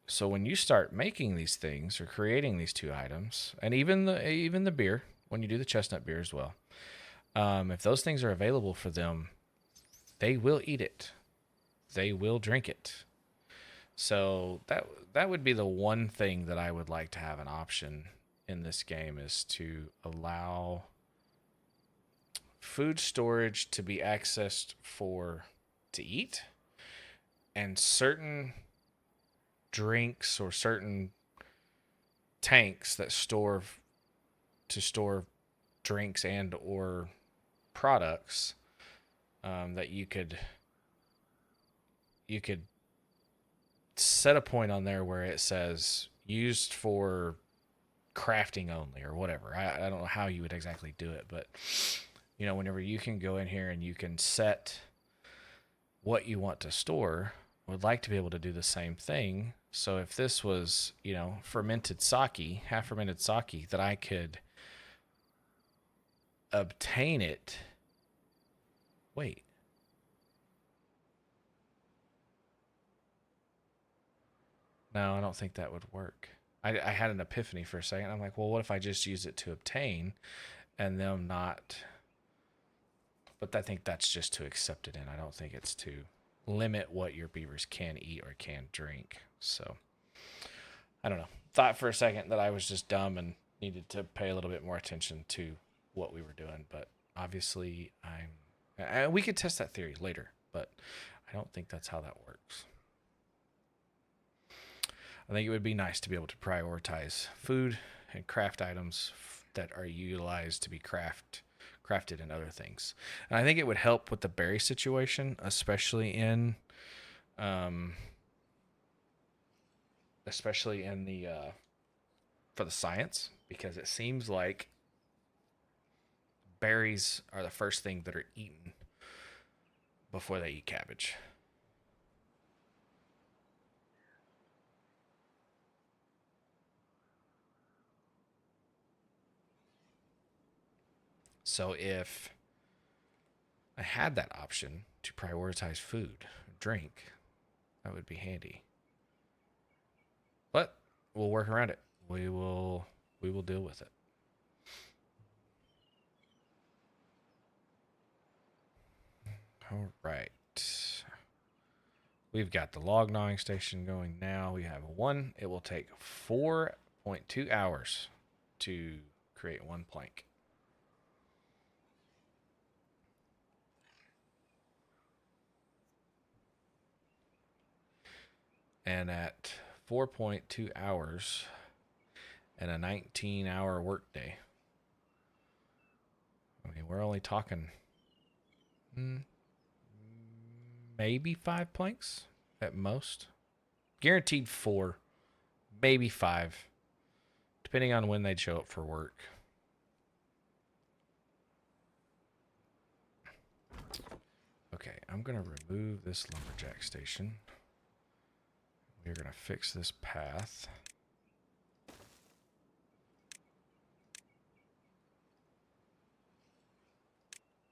So when you start making these things or creating these two items, and even the beer, when you do the chestnut beer as well, if those things are available for them, they will eat it. They will drink it. So that would be the one thing that I would like to have an option in this game, is to allow food storage to be accessed to eat, and certain drinks or certain tanks that store drinks and or products, that you could set a point on there where it says used for crafting only or whatever. I don't know how you would exactly do it, but whenever you can go in here and you can set what you want to store, I would like to be able to do the same thing. So if this was, fermented sake, half fermented sake, that I could obtain it. Wait. No, I don't think that would work. I had an epiphany for a second. I'm like, well, what if I just use it to obtain and them not? But I think that's just to accept it in. I don't think it's to limit what your beavers can eat or can drink. So I don't know. Thought for a second that I was just dumb and needed to pay a little bit more attention to what we were doing. But obviously we could test that theory later, but I don't think that's how that works. I think it would be nice to be able to prioritize food and craft items that are utilized to be crafted in other things. And I think it would help with the berry situation, especially in the for the science, because it seems like berries are the first thing that are eaten before they eat cabbage. So if I had that option to prioritize food, drink, that would be handy. But we'll work around it. We will deal with it. All right. We've got the log gnawing station going now. We have one. It will take 4.2 hours to create one plank. And at 4.2 hours and a 19-hour workday, I mean, we're only talking maybe 5 planks at most. Guaranteed 4, maybe 5, depending on when they'd show up for work. Okay, I'm going to remove this lumberjack station. We're going to fix this path.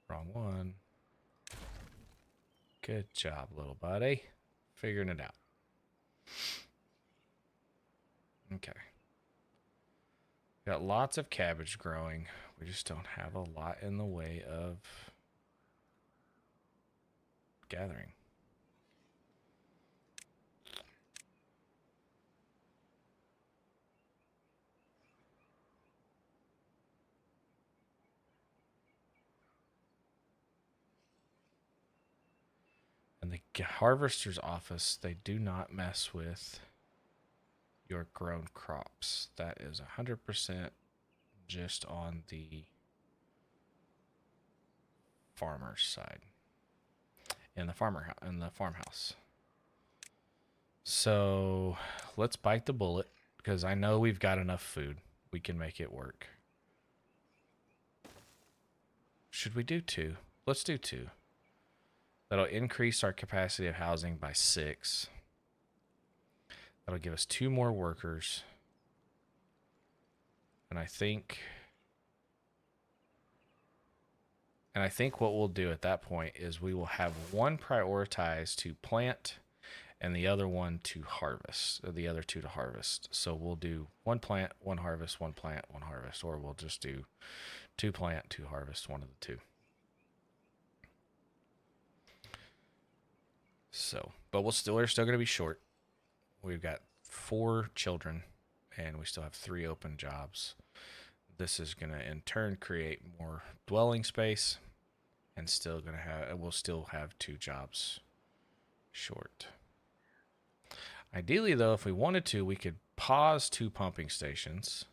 Wrong one. Good job, little buddy. Figuring it out. Okay. Got lots of cabbage growing. We just don't have a lot in the way of gathering. harvester's office, they do not mess with your grown crops. That is 100% just on the farmer's side in the farmhouse. So let's bite the bullet because I know we've got enough food. We can make it work. Should we do 2? Let's do 2. That'll increase our capacity of housing by 6. That'll give us 2 more workers. And I think what we'll do at that point is we will have one prioritized to plant and the other one to harvest, or the other 2 to harvest. So we'll do 1 plant, 1 harvest, 1 plant, 1 harvest, or we'll just do 2 plant, 2 harvest, one of the 2. So, but we're still going to be short. We've got 4 children and we still have 3 open jobs. This is going to in turn create more dwelling space and we'll still have 2 jobs short. Ideally though, if we wanted to, we could pause 2 pumping stations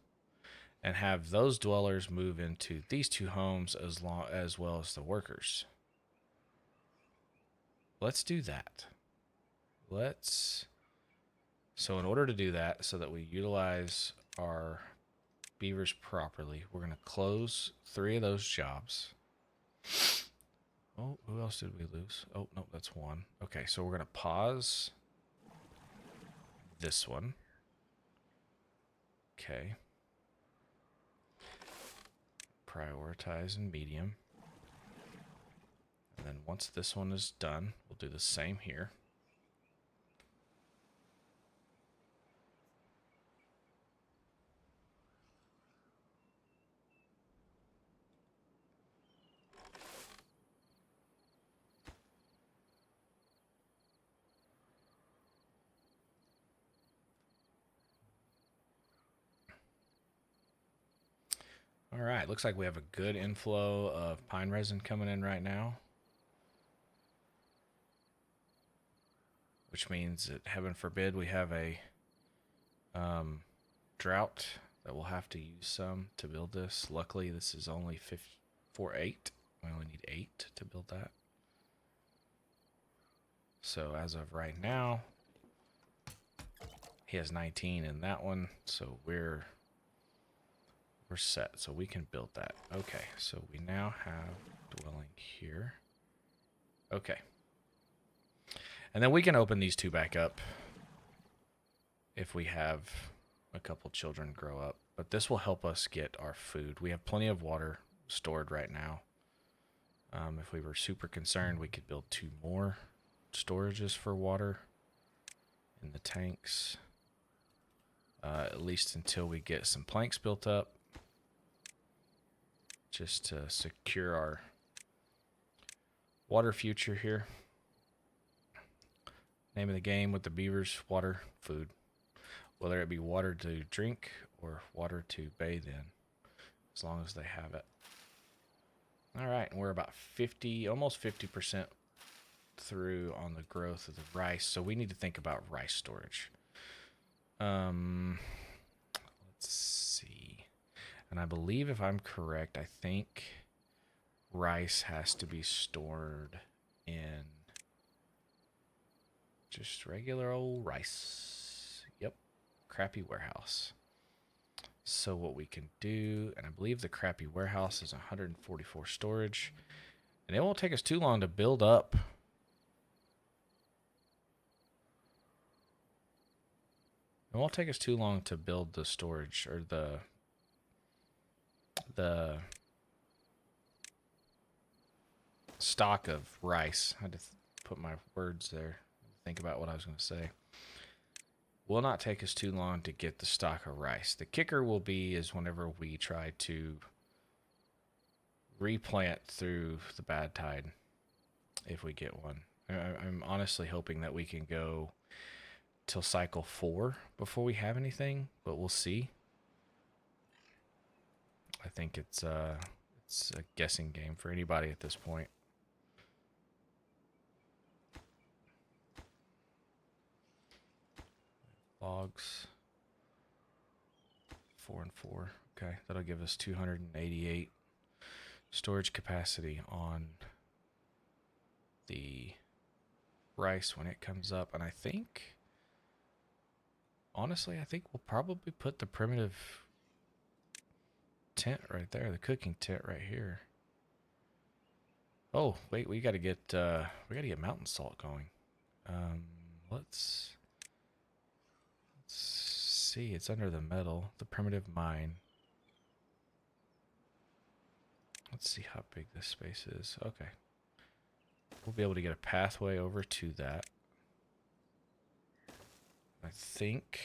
and have those dwellers move into these 2 homes as well as the workers. Let's do that. So in order to do that, so that we utilize our beavers properly, we're going to close 3 of those jobs. Oh, who else did we lose? Oh, no, that's 1. Okay, so we're going to pause this one. Okay. Prioritize in medium. And then once this one is done, we'll do the same here. All right, looks like we have a good inflow of pine resin coming in right now. Which means that, heaven forbid, we have a drought that we'll have to use some to build this. Luckily, this is only 8. We only need 8 to build that. So as of right now, he has 19 in that one, so we're set. So we can build that. Okay, so we now have dwelling here. Okay. And then we can open these 2 back up if we have a couple children grow up. But this will help us get our food. We have plenty of water stored right now. If we were super concerned, we could build 2 more storages for water in the tanks. At least until we get some planks built up. Just to secure our water future here. Name of the game with the beavers, water, food. Whether it be water to drink or water to bathe in, as long as they have it. All right, and we're about 50, almost 50% through on the growth of the rice, so we need to think about rice storage. Let's see. And I believe, if I'm correct, I think rice has to be stored in just regular old rice. Yep. Crappy warehouse. So what we can do, and I believe the crappy warehouse is 144 storage, and it won't take us too long to build up. It won't take us too long to build the storage, or the stock of rice. I had to put my words there, think about what I was going to say. Will not take us too long to get the stock of rice. The kicker will be is whenever we try to replant through the bad tide, if we get one. I'm honestly hoping that we can go till cycle 4 before we have anything, but we'll see. I think it's a guessing game for anybody at this point. logs. 4 and 4. Okay, that'll give us 288 storage capacity on the rice when it comes up. And I think, honestly, I think we'll probably put the primitive tent right there, the cooking tent right here. Oh, wait, we gotta get mountain salt going. Let's see, it's under the metal, the primitive mine. Let's see how big this space is. Okay. We'll be able to get a pathway over to that. I think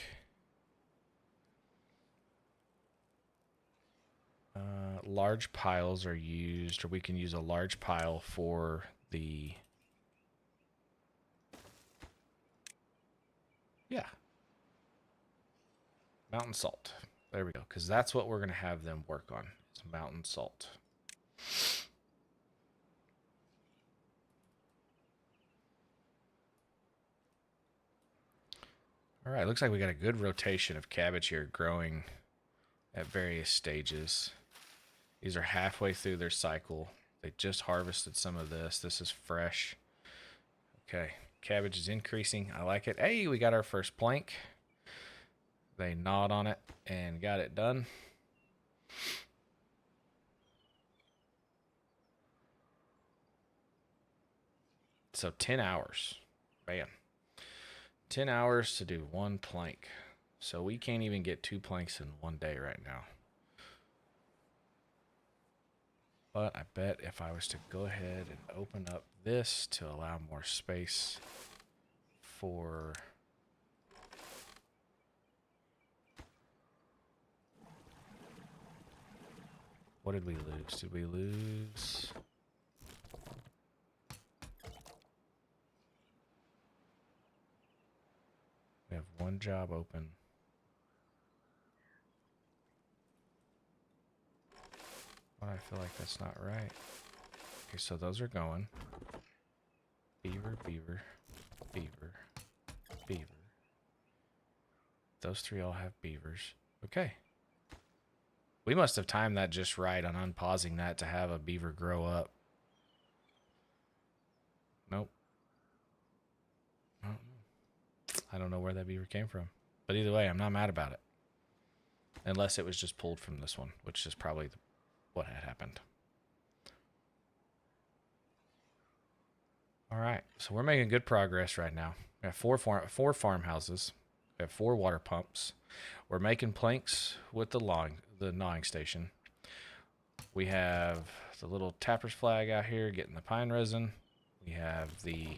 large piles are used, or we can use a large pile for the... Yeah. Mountain salt. There we go. Because that's what we're going to have them work on. It's mountain salt. All right. Looks like we got a good rotation of cabbage here growing at various stages. These are halfway through their cycle. They just harvested some of this. This is fresh. Okay. Cabbage is increasing. I like it. Hey, we got our first plank. They gnawed on it and got it done. So 10 hours. Bam. 10 hours to do one plank. So we can't even get 2 planks in one day right now. But I bet if I was to go ahead and open up this to allow more space for... What did we lose? Did we lose... We have one job open. But I feel like that's not right. Okay, so those are going. Beaver, beaver, beaver, beaver. Those 3 all have beavers. Okay. We must have timed that just right on unpausing that to have a beaver grow up. Nope. I don't know where that beaver came from. But either way, I'm not mad about it. Unless it was just pulled from this one, which is probably what had happened. All right, so we're making good progress right now. We have four farmhouses. We have 4 water pumps. We're making planks with the gnawing station. We have the little tapper's flag out here getting the pine resin. We have the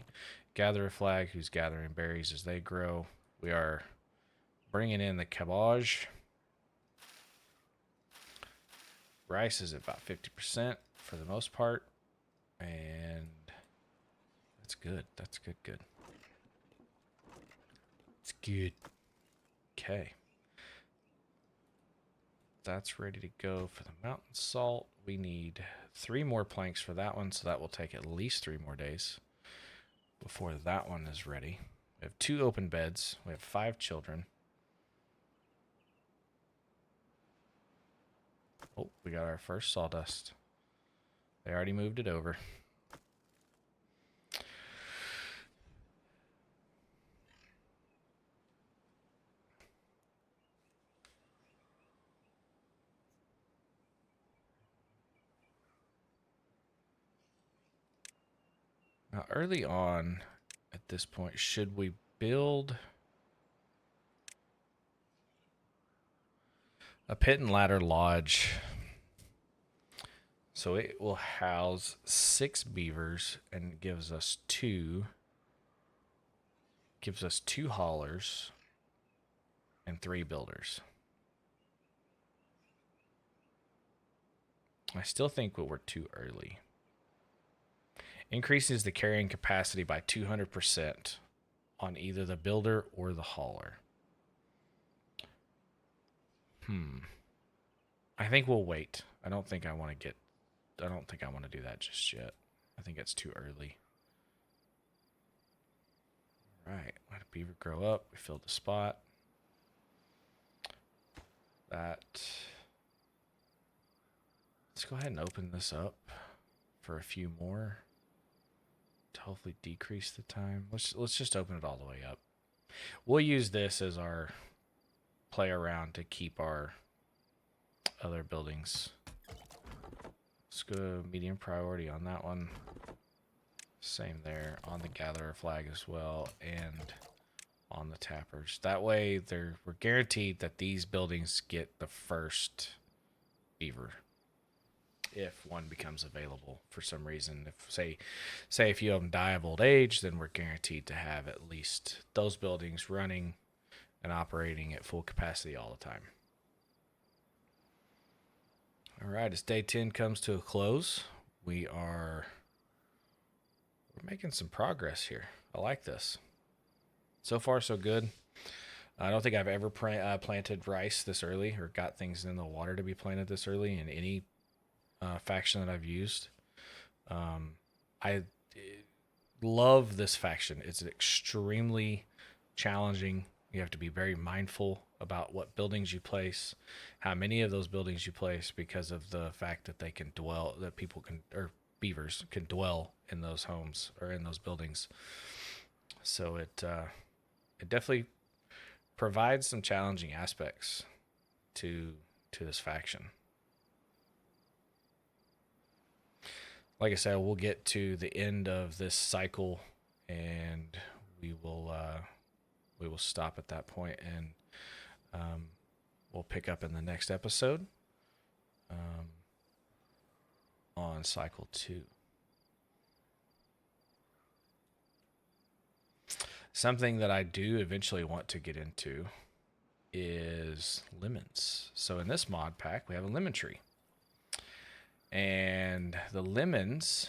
gatherer flag who's gathering berries as they grow. We are bringing in the cabbage. Rice is at about 50% for the most part. And that's good. That's good, good. It's good. Okay. That's ready to go for the mountain salt. We need 3 more planks for that one, so that will take at least 3 more days before that one is ready. We have 2 open beds. We have 5 children. Oh, we got our first sawdust. They already moved it over. Now, early on at this point, should we build a pit and ladder lodge? So it will house 6 beavers and gives us 2 haulers and 3 builders. I still think we're too early. Increases the carrying capacity by 200% on either the builder or the hauler. I think we'll wait. I don't think I want to do that just yet. I think it's too early. All right, let a beaver grow up. We filled the spot. that. Let's go ahead and open this up for a few more to hopefully decrease the time. Let's just open it all the way up. We'll use this as our play around to keep our other buildings. Let's go medium priority on that one. Same there on the gatherer flag as well, and on the tappers. That way we're guaranteed that these buildings get the first beaver if one becomes available for some reason. If say if you have them die of old age, then we're guaranteed to have at least those buildings running and operating at full capacity all the time. All right, as day 10 comes to a close, we're making some progress here. I like this. So far, so good. I don't think I've ever planted rice this early or got things in the water to be planted this early in any faction that I've used. I love this faction. It's extremely challenging. You have to be very mindful about what buildings you place, how many of those buildings you place, because of the fact that they can dwell, that people can, or beavers can dwell in those homes or in those buildings. So it definitely provides some challenging aspects to this faction. Like I said, we'll get to the end of this cycle, and we will stop at that point, and we'll pick up in the next episode on cycle 2. Something that I do eventually want to get into is lemons. So in this mod pack, we have a lemon tree. And the lemons,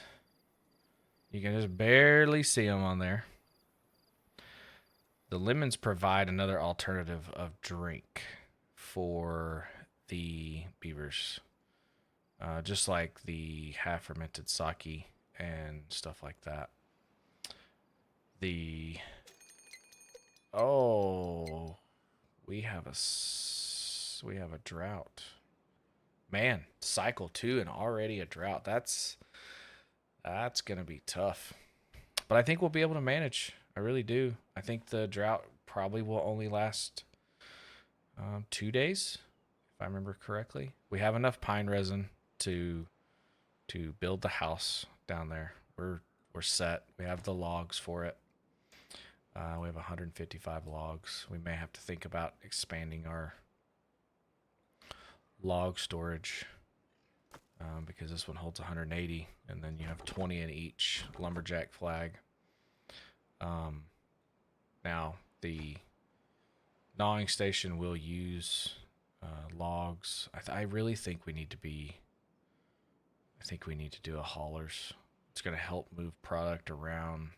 you can just barely see them on there. The lemons provide another alternative of drink for the beavers. Just like the half-fermented sake and stuff like that. Oh, we have a drought. Man, cycle 2 and already a drought. That's gonna be tough. But I think we'll be able to manage. I really do. I think the drought probably will only last 2 days, if I remember correctly. We have enough pine resin to build the house down there. We're set. We have the logs for it. We have 155 logs. We may have to think about expanding our log storage because this one holds 180, and then you have 20 in each lumberjack flag. Now the gnawing station will use logs. I really think we need to do a haulers. It's going to help move product around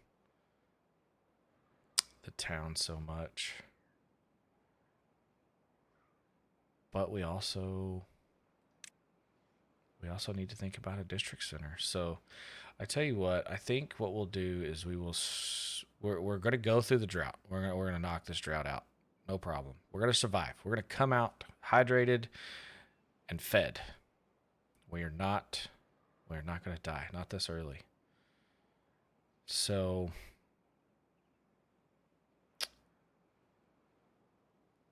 the town so much. But we also need to think about a district center. So I tell you what, I think what we'll do is we're going to go through the drought. We're going to knock this drought out. No problem. We're going to survive. We're going to come out hydrated and fed. We're not going to die. Not this early. So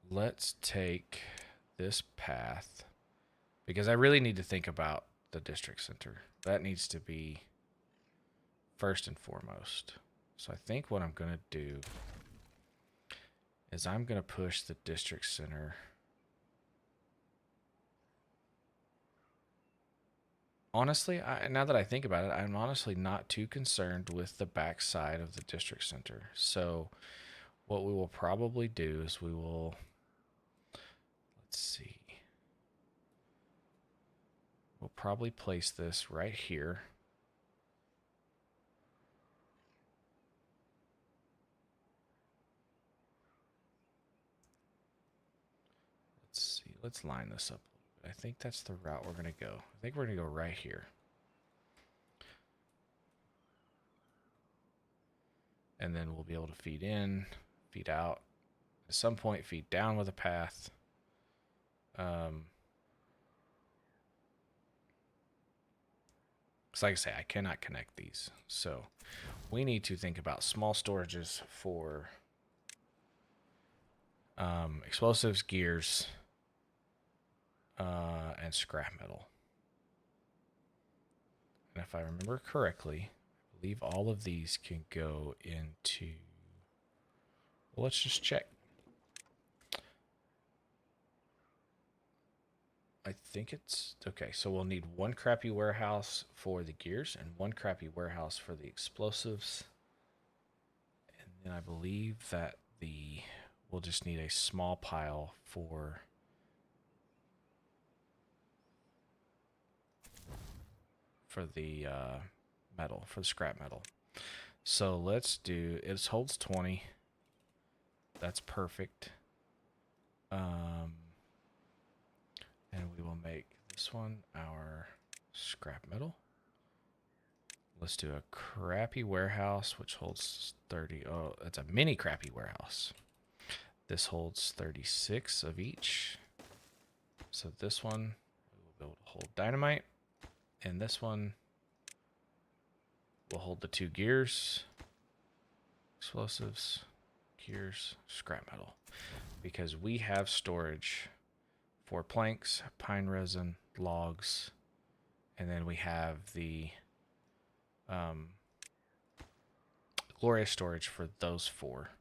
let's take this path, because I really need to think about the district center. That needs to be first and foremost. So I think what I'm going to do is I'm going to push the district center. Honestly, now that I think about it, I'm honestly not too concerned with the back side of the district center. So what we will probably do is let's see. We'll probably place this right here. Let's see. Let's line this up. I think that's the route we're going to go. I think we're going to go right here. And then we'll be able to feed in, feed out. At some point, feed down with a path. Because like I say, I cannot connect these. So we need to think about small storages for explosives, gears, and scrap metal. And if I remember correctly, I believe all of these can go into... Well, let's just check. I think it's... Okay, so we'll need one crappy warehouse for the gears and one crappy warehouse for the explosives. And then I believe that we'll just need a small pile for the metal, for the scrap metal. So let's do, it holds 20. That's perfect. And we will make this one our scrap metal. Let's do a crappy warehouse, which holds 30. Oh, that's a mini crappy warehouse. This holds 36 of each. So this one, we will be able to hold dynamite. And this one will hold the 2 gears, explosives, gears, scrap metal. Because we have storage for planks, pine resin, logs, and then we have the glorious storage for those 4.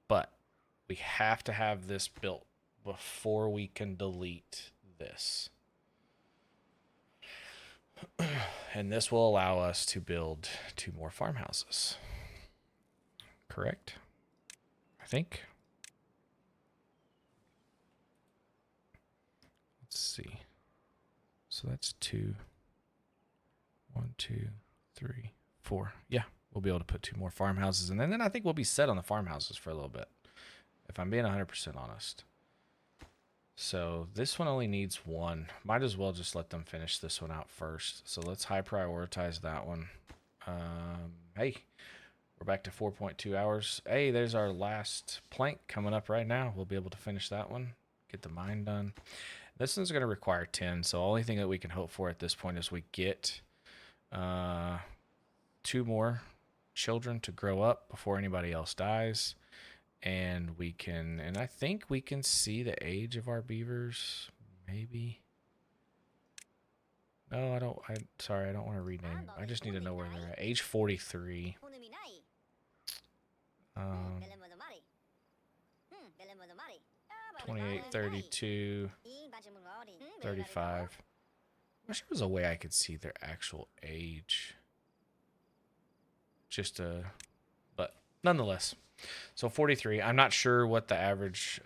But we have to have this built before we can delete this. And this will allow us to build 2 more farmhouses. Correct? I think. Let's see. So that's 2. 1, 2, 3, 4. Yeah, we'll be able to put 2 more farmhouses in. And then I think we'll be set on the farmhouses for a little bit, if I'm being 100% honest. So this one only needs 1. Might as well just let them finish this one out first. So let's high prioritize that one. Hey, we're back to 4.2 hours. Hey, there's our last plank coming up right now. We'll be able to finish that one, get the mine done. This one's going to require 10, so the only thing that we can hope for at this point is we get 2 more children to grow up before anybody else dies. And we can, and I think we can see the age of our beavers, maybe. No, I don't, sorry, I don't want to rename them. I just need to know where they're at. Age 43. 28, 32, 35. I wish there was a way I could see their actual age. But nonetheless. So 43. I'm not sure what the average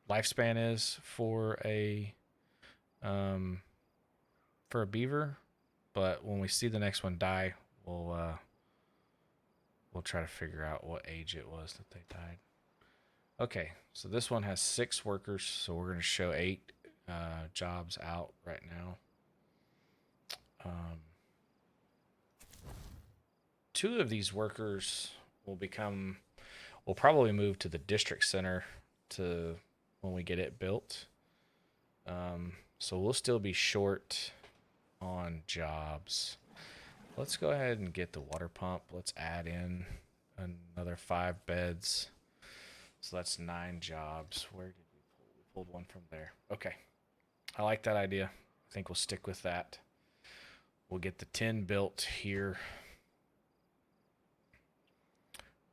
lifespan is for a beaver, but when we see the next one die, we'll try to figure out what age it was that they died. Okay, so this one has 6 workers, so we're going to show 8 jobs out right now. 2 of these workers will probably move to the district center when we get it built. So we'll still be short on jobs. Let's go ahead and get the water pump. Let's add in another 5 beds. So that's 9 jobs. Where did we pull? We pulled one from there. Okay. I like that idea. I think we'll stick with that. We'll get the 10 built here.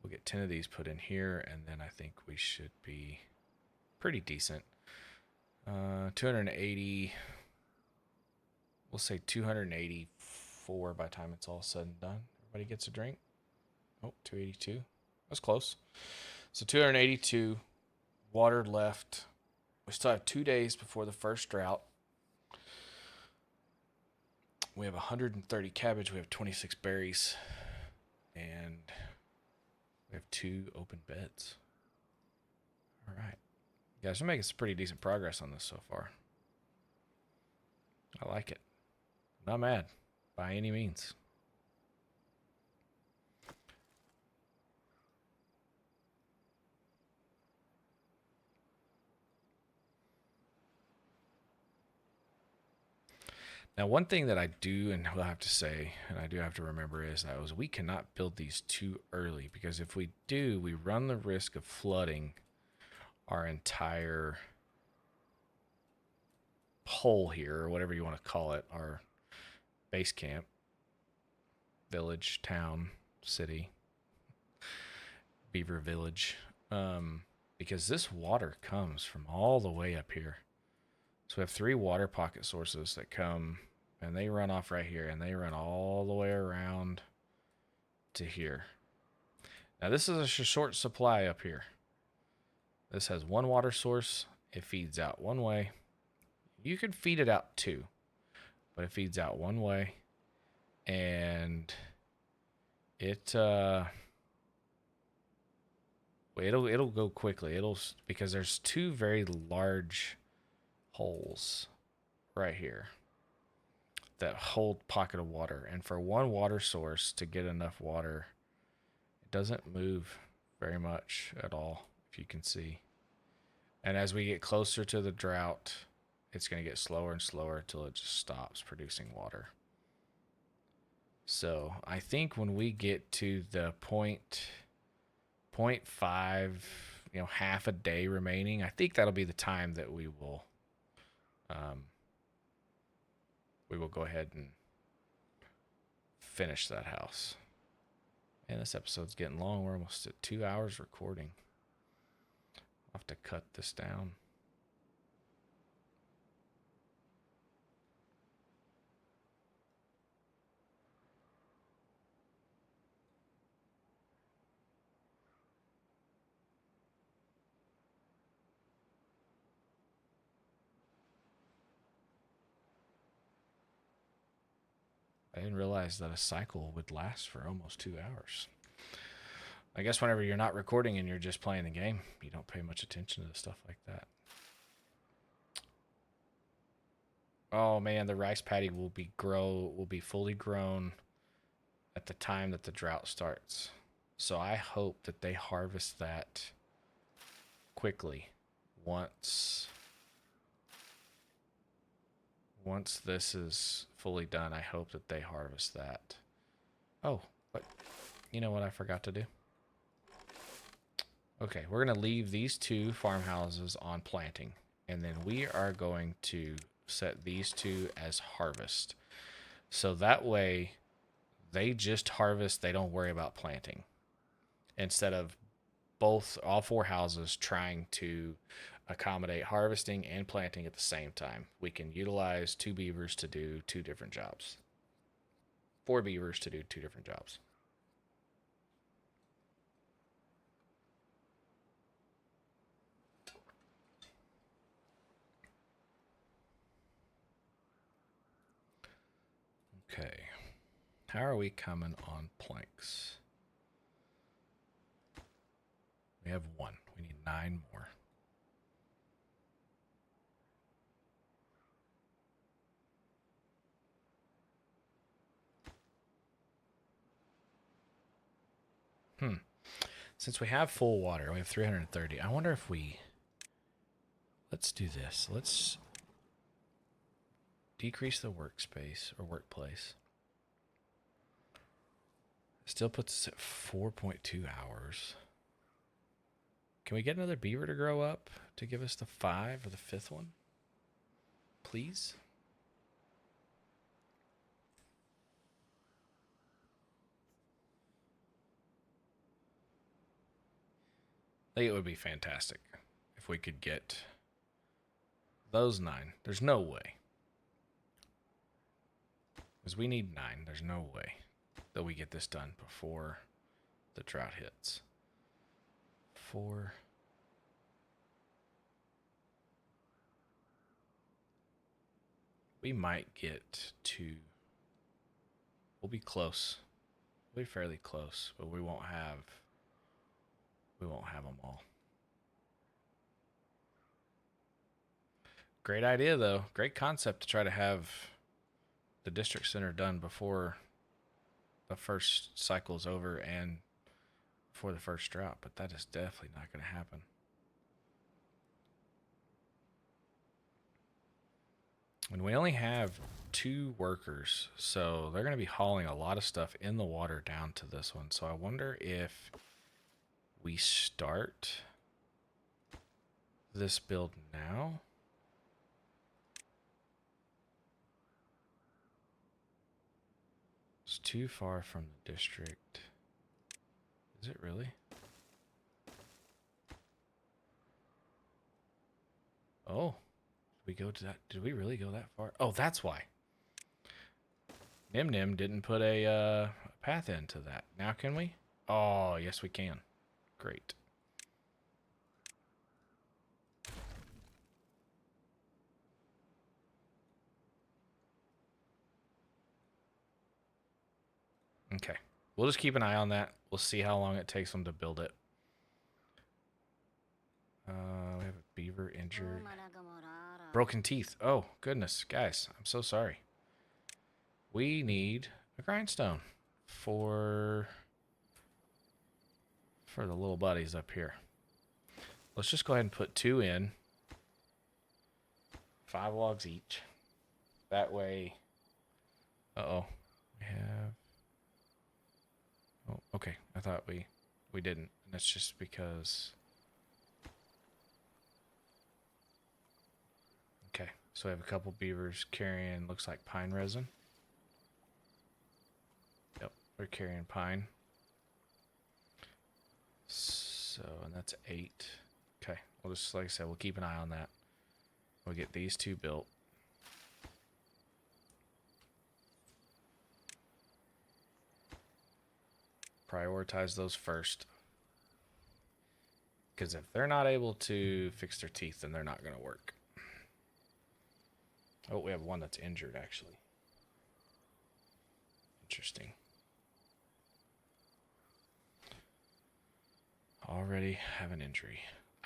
We'll get 10 of these put in here, and then I think we should be pretty decent. 280. We'll say 284 by the time it's all said and done. Everybody gets a drink. Oh, 282. That's close. So 282. Water left. We still have 2 days before the first drought. We have 130 cabbage. We have 26 berries. And we have 2 open beds. All right. You guys are making some pretty decent progress on this so far. I like it. Not mad by any means. Now, one thing that I do and will have to say, and I do have to remember, is that we cannot build these too early, because if we do, we run the risk of flooding our entire hole here, or whatever you want to call it, our base camp, village, town, city, beaver village, because this water comes from all the way up here. So we have 3 water pocket sources that come, and they run off right here, and they run all the way around to here. Now this is a short supply up here. This has 1 water source. It feeds out one way. You could feed it out 2, but it feeds out one way, and it'll go quickly. Because there's 2 very large holes right here that hold pocket of water, and for 1 water source to get enough water, it doesn't move very much at all, if you can see. And as we get closer to the drought, it's going to get slower and slower until it just stops producing water. So I think when we get to the 0.5, half a day remaining, I think that'll be the time that we will go ahead and finish that house. And this episode's getting long. We're almost at 2 hours recording. I'll have to cut this down. I didn't realize that a cycle would last for almost 2 hours. I guess whenever you're not recording and you're just playing the game, you don't pay much attention to stuff like that. Oh man, the rice paddy will be fully grown at the time that the drought starts. So I hope that they harvest that quickly once this is fully done. I hope that they harvest that. Oh, but you know what I forgot to do? Okay, we're going to leave these 2 farmhouses on planting, and then we are going to set these 2 as harvest. So that way they just harvest, they don't worry about planting. Instead of all 4 houses trying to accommodate harvesting and planting at the same time, we can utilize 2 beavers to do 2 different jobs. 4 beavers to do 2 different jobs. Okay. How are we coming on planks? We have 1. We need 9 more. Since we have full water, we have 330. I wonder if let's do this. Let's decrease the workspace or workplace. Still puts us at 4.2 hours. Can we get another beaver to grow up to give us the 5 or the 5th one? Please? I think it would be fantastic if we could get those 9. There's no way. Because we need 9. There's no way that we get this done before the drought hits. 4. We might get to... We'll be close. We'll be fairly close, but we won't have them all. Great idea, though. Great concept to try to have the district center done before the first cycle is over and before the first drought, but that is definitely not going to happen. And we only have 2 workers, so they're going to be hauling a lot of stuff in the water down to this one. So I wonder if we start this build now. It's too far from the district. Is it really? Oh, we go to that? Did we really go that far? Oh, that's why. Nim Nim didn't put a path into that. Now can we? Oh, yes we can. Great. Okay. We'll just keep an eye on that. We'll see how long it takes them to build it. We have a beaver injured. Broken teeth. Oh, goodness. Guys, I'm so sorry. We need a grindstone for the little buddies up here. Let's just go ahead and put 2 in. 5 logs each. That way... Uh-oh. We have... Oh, okay. I thought we didn't. And that's just because... Okay. So we have a couple beavers carrying, looks like pine resin. Yep. We're carrying pine. So, and that's 8. Okay. We'll just, like I said, we'll keep an eye on that. We'll get these 2 built. Prioritize those first. Because if they're not able to fix their teeth, then they're not going to work. Oh, we have one that's injured, actually. Interesting. Already have an injury.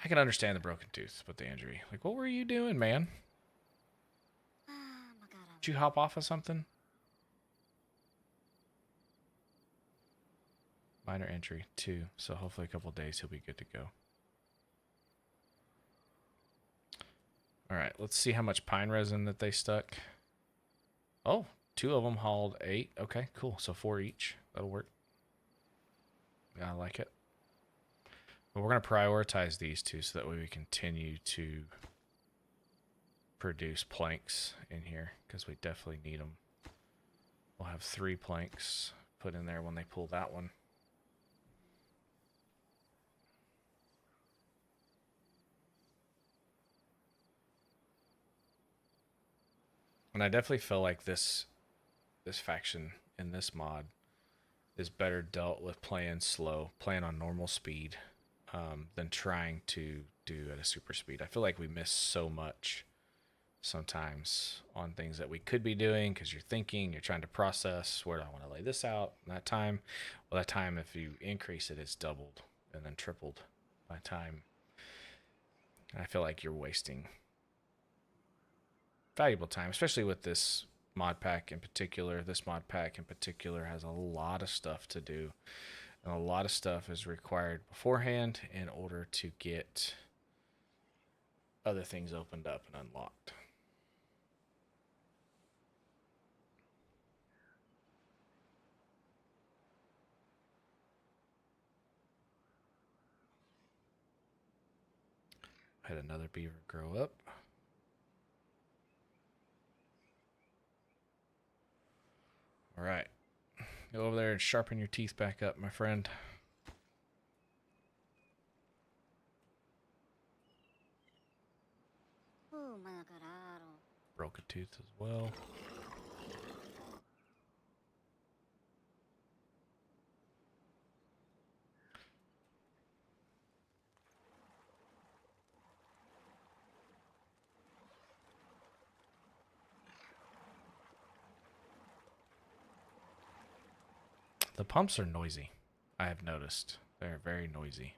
I can understand the broken tooth, but the injury. Like, what were you doing, man? Did you hop off of something? Minor injury, 2. So hopefully a couple days he'll be good to go. Alright, let's see how much pine resin that they stuck. Oh, 2 of them hauled 8. Okay, cool. So 4 each. That'll work. Yeah, I like it. But we're going to prioritize these 2 so that way we continue to produce planks in here, because we definitely need them. We'll have 3 planks put in there when they pull that one. And I definitely feel like this faction in this mod is better dealt with playing slow, playing on normal speed, than trying to do at a super speed. I feel like we miss so much sometimes on things that we could be doing because you're thinking, you're trying to process, where do I want to lay this out? And that time, well, that time, if you increase it, it's doubled and then tripled by time. And I feel like you're wasting valuable time, especially with this mod pack in particular. This mod pack in particular has a lot of stuff to do, and a lot of stuff is required beforehand in order to get other things opened up and unlocked. I had another beaver grow up. All right. Go over there and sharpen your teeth back up, my friend. Broke a tooth as well. The pumps are noisy, I have noticed. They're very noisy.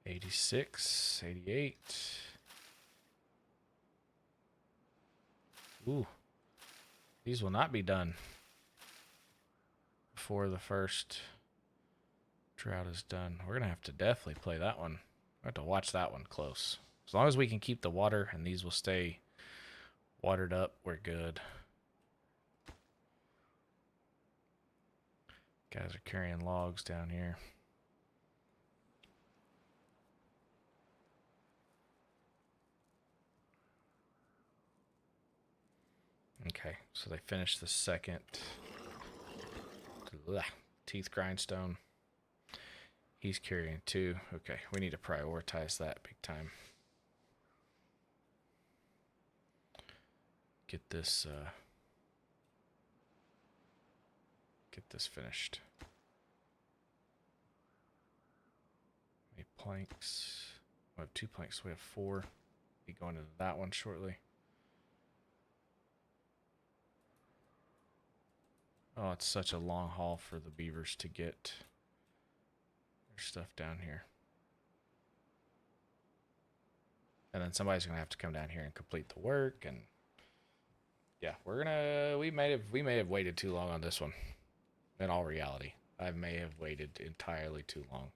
'86, '88. Ooh, these will not be done before the first drought is done. We're gonna have to definitely play that one. We have to watch that one close. As long as we can keep the water and these will stay watered up, we're good. Guys are carrying logs down here. Okay, so they finished the second teeth grindstone. He's carrying 2. Okay, we need to prioritize that big time. Get this finished. We have planks. We have 2 planks. We have 4. Be going into that one shortly. Oh, it's such a long haul for the beavers to get their stuff down here. And then somebody's gonna have to come down here and complete the work. And yeah, we may have waited too long on this one. In all reality, I may have waited entirely too long.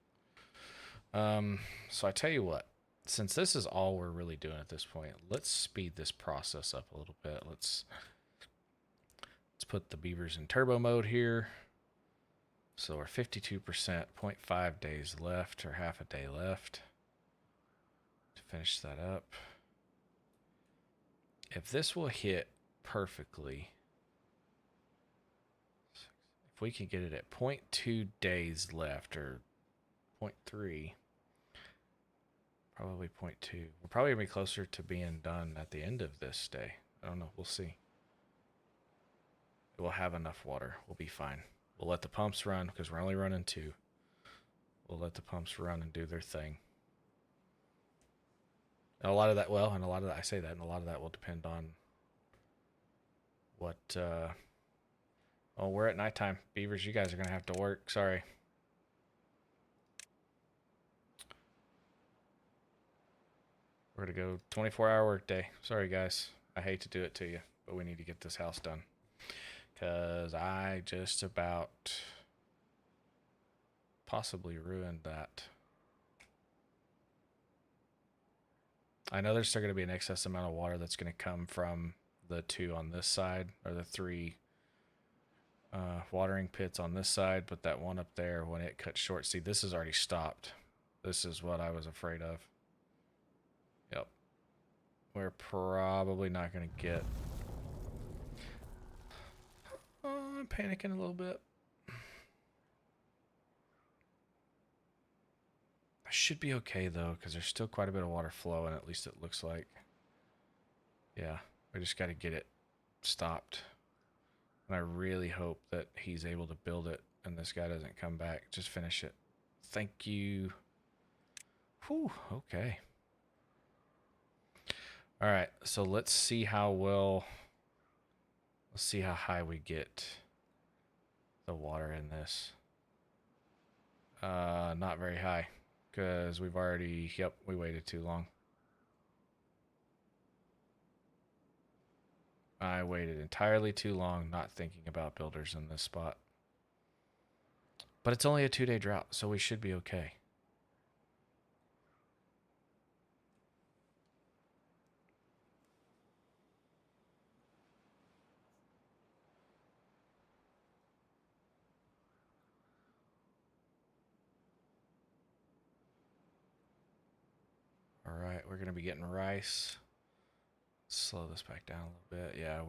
So I tell you what, since this is all we're really doing at this point, let's speed this process up a little bit. Let's put the beavers in turbo mode here. So we're 52%, 0.5 days left, or half a day left to finish that up. If this will hit perfectly, if we can get it at 0.2 days left, or 0.3, probably 0.2. We're probably gonna be closer to being done at the end of this day. I don't know, we'll see. We'll have enough water. We'll be fine. We'll let the pumps run because we're only running 2. We'll let the pumps run and do their thing. And a lot of that, I say that, and a lot of that will depend on what, oh, we're at nighttime. Beavers, you guys are going to have to work. Sorry. We're going to go 24-hour workday. Sorry, guys. I hate to do it to you, but we need to get this house done. Because I just about possibly ruined that. I know there's still going to be an excess amount of water that's going to come from the 2 on this side, or the 3 watering pits on this side, but that one up there, when it cut short, see, this is already stopped. This is what I was afraid of. Yep. We're probably not going to get... Oh, I'm panicking a little bit. I should be okay, though, because there's still quite a bit of water flowing, at least it looks like. Yeah, we just got to get it stopped. And I really hope that he's able to build it and this guy doesn't come back. Just finish it. Thank you. Whew, okay. All right, so let's see how well... Let's see how high we get the water in this. Not very high, because we've already, yep, we waited too long. I waited entirely too long not thinking about builders in this spot. But it's only a 2-day drought, so we should be okay. All right, we're going to be getting rice. Slow this back down a little bit. Yeah,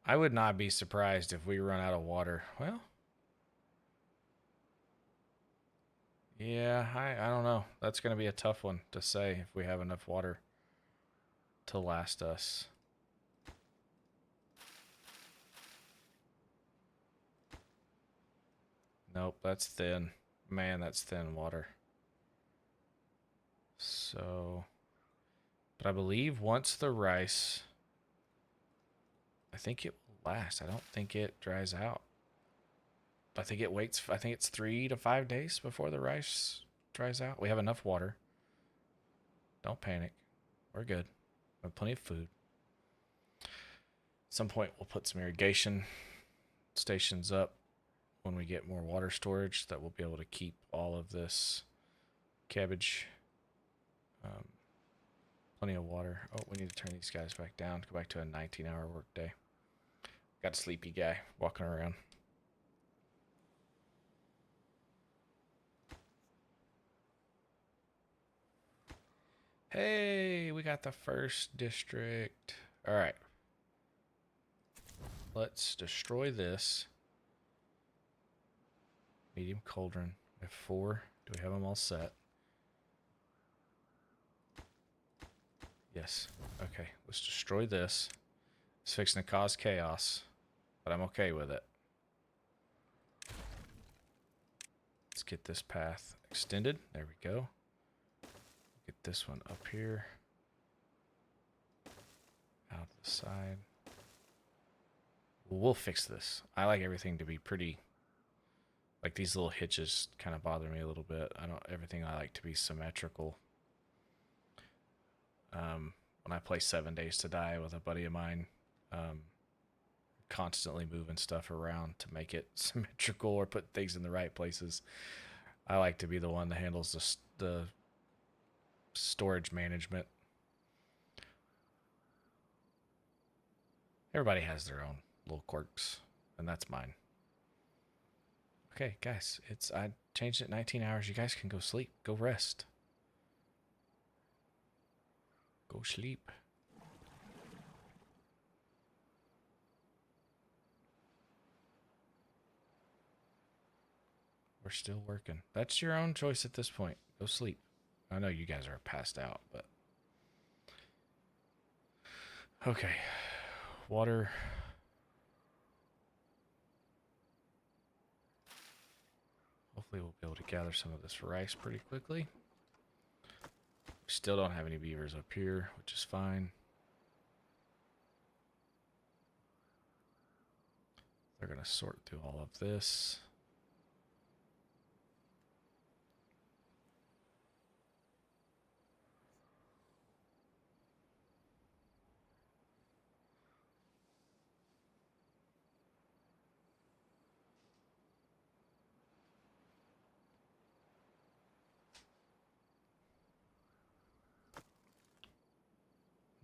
I would not be surprised if we run out of water. Well, yeah, I don't know. That's going to be a tough one to say if we have enough water to last us. Nope, that's thin. Man, that's thin water. So, but I believe once the rice, I think it will last. I don't think it dries out. I think it waits. I think it's 3 to 5 days before the rice dries out. We have enough water. Don't panic. We're good. We have plenty of food. some point we'll put some irrigation stations up when we get more water storage that we'll be able to keep all of this cabbage. Plenty of water. Oh, we need to turn these guys back down. Go back to a 19-hour workday. Got a sleepy guy walking around. Hey, we got the first district. All right. Let's destroy this. Medium cauldron. We have 4. Do we have them all set? Yes. Okay, let's destroy this. It's fixing to cause chaos, but I'm okay with it. Let's get this path extended. There we go. Get this one up here. Out the side. We'll fix this. I like everything to be pretty... Like these little hitches kind of bother me a little bit. Everything I like to be symmetrical. When I play 7 Days to Die with a buddy of mine, constantly moving stuff around to make it symmetrical or put things in the right places. I like to be the one that handles the storage management. Everybody has their own little quirks, and that's mine. Okay, guys, I changed it 19 hours. You guys can go sleep. Go rest. Go sleep. We're still working. That's your own choice at this point. Go sleep. I know you guys are passed out, but... Okay. Water. Hopefully we'll be able to gather some of this rice pretty quickly. We still don't have any beavers up here, which is fine. They're going to sort through all of this.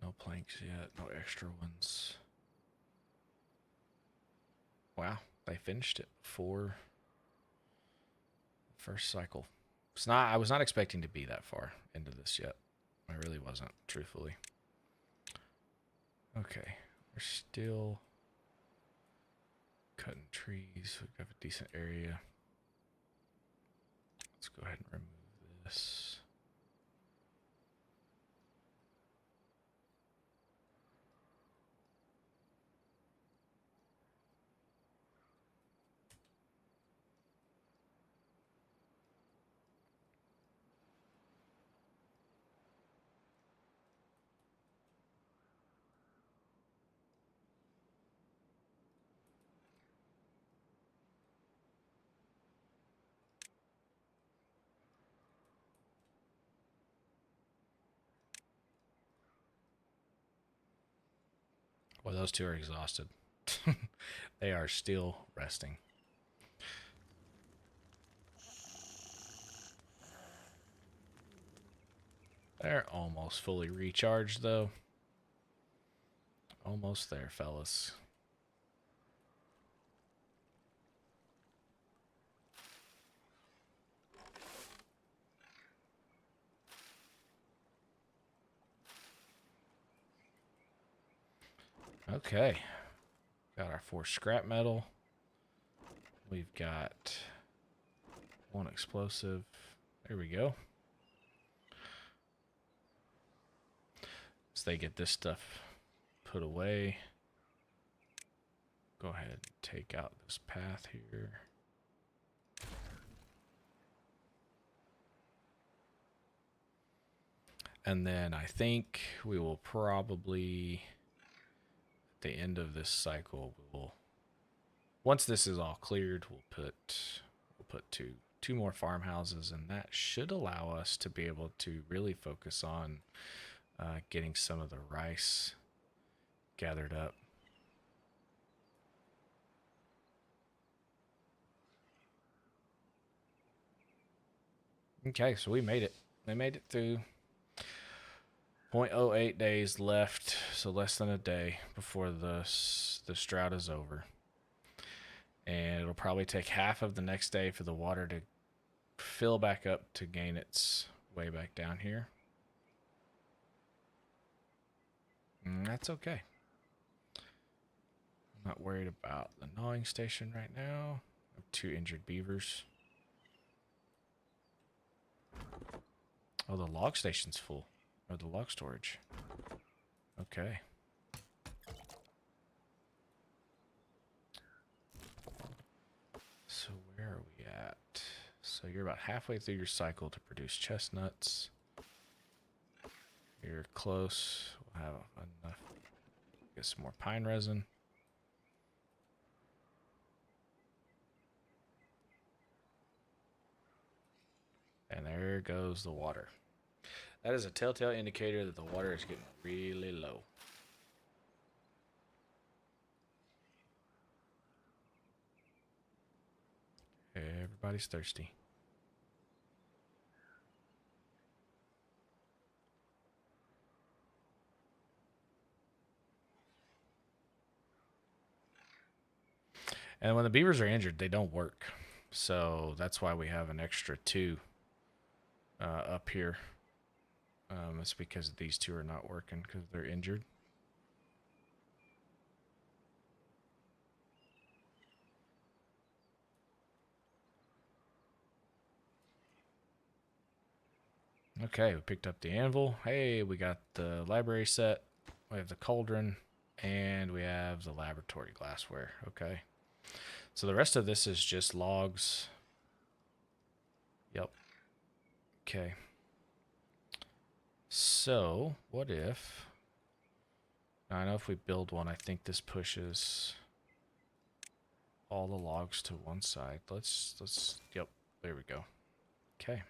No planks yet, no extra ones. Wow, they finished it before the first cycle. I was not expecting to be that far into this yet. I really wasn't, truthfully. Okay, we're still cutting trees. We've got a decent area. Let's go ahead and remove this. Well, those two are exhausted. They are still resting. They're almost fully recharged, though. Almost there, fellas. Okay. Got our 4 scrap metal. We've got 1 explosive. There we go. So they get this stuff put away. Go ahead and take out this path here. And then I think we will probably, at the end of this cycle, once this is all cleared, we'll put two more farmhouses, and that should allow us to be able to really focus on getting some of the rice gathered up. Okay, so we made it. They made it through. 0.08 days left, so less than a day before the drought is over. And it'll probably take half of the next day for the water to fill back up to gain its way back down here. And that's okay. I'm not worried about the gnawing station right now. I have 2 injured beavers. Oh, the log station's full. Or the log storage. Okay. So where are we at? So you're about halfway through your cycle to produce chestnuts. You're close. We'll have enough. Get some more pine resin. And there goes the water. That is a telltale indicator that the water is getting really low. Everybody's thirsty. And when the beavers are injured, they don't work. So that's why we have an extra 2 up here. It's because these 2 are not working because they're injured. Okay, we picked up the anvil. Hey, we got the library set. We have the cauldron. And we have the laboratory glassware. Okay. So the rest of this is just logs. Yep. Okay. So, what if... Now, I know if we build one, I think this pushes all the logs to one side. Yep, there we go. Okay.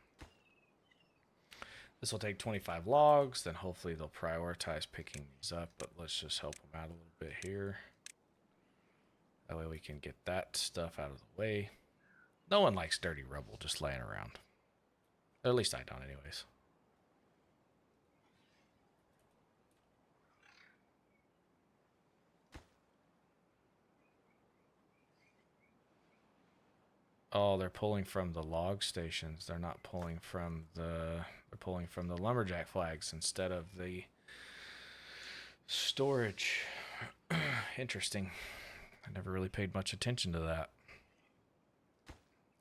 This will take 25 logs, then hopefully they'll prioritize picking these up, but let's just help them out a little bit here. That way we can get that stuff out of the way. No one likes dirty rubble just laying around. At least I don't anyways. Oh, they're pulling from the log stations. They're not pulling from the... They're pulling from the lumberjack flags instead of the storage. Interesting. I never really paid much attention to that.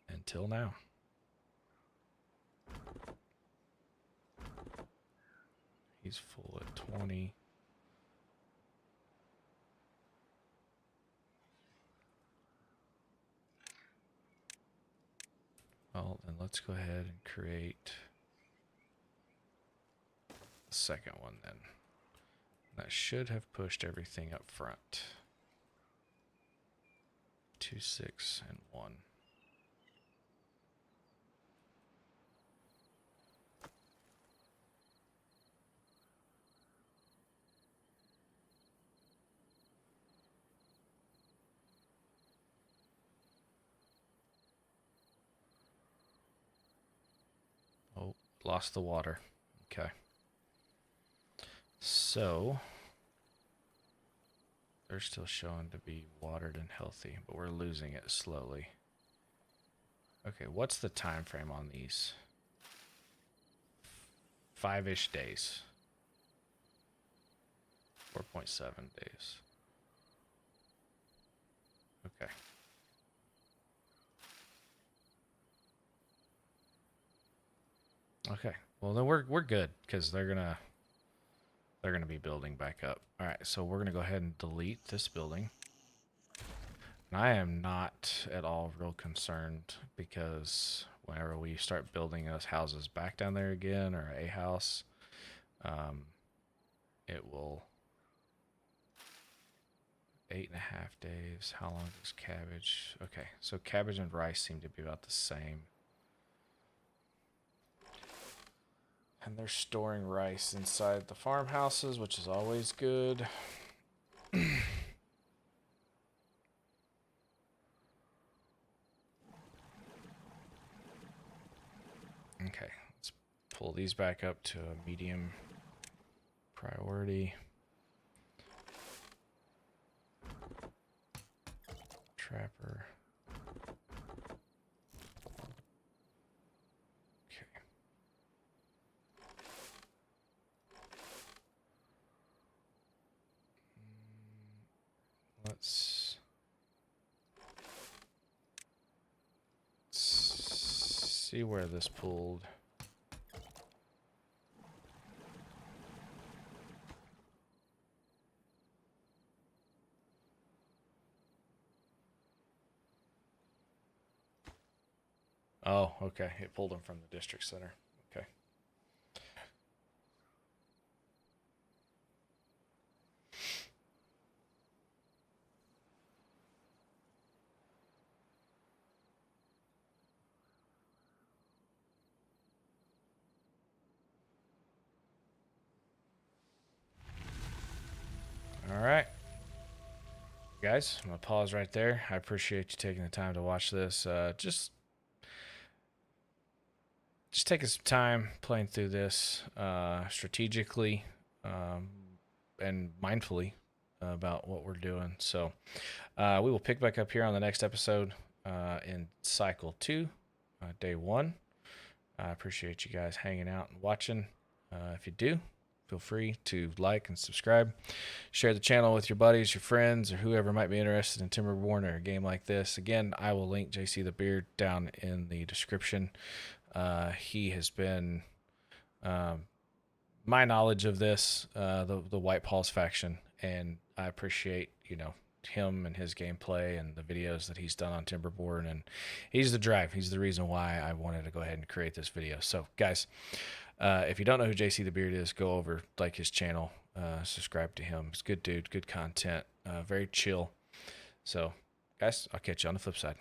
Until now. He's full at 20. Well, then let's go ahead and create the second one then. That should have pushed everything up front. 2, 6, and 1. Oh, lost the water. Okay. So, they're still showing to be watered and healthy, but we're losing it slowly. Okay, what's the time frame on these? 5-ish days. 4.7 days. Okay. Okay. Well, then we're good because they're gonna be building back up. All right. So we're gonna go ahead and delete this building. And I am not at all real concerned because whenever we start building those houses back down there again, or a house, it will 8.5 days. How long is cabbage? Okay, so cabbage and rice seem to be about the same. And they're storing rice inside the farmhouses, which is always good. Okay, pull these back up to a medium priority. Trapper. Okay. Let's see where this pulled. Oh, okay. It pulled them from the district center. Okay. All right. Guys, I'm going to pause right there. I appreciate you taking the time to watch this. Just taking some time playing through this strategically and mindfully about what we're doing. So we will pick back up here on the next episode in cycle 2, day 1. I appreciate you guys hanging out and watching. If you do, feel free to like and subscribe. Share the channel with your buddies, your friends, or whoever might be interested in Timberbon or a game like this. Again, I will link JC the Beard down in the description. He has been my knowledge of this, the WhitePaws faction, and I appreciate, him and his gameplay and the videos that he's done on Timberbon, and he's the drive. He's the reason why I wanted to go ahead and create this video. So, guys, if you don't know who JC the Beard is, go over, like his channel, subscribe to him. He's a good dude, good content, very chill. So, guys, I'll catch you on the flip side.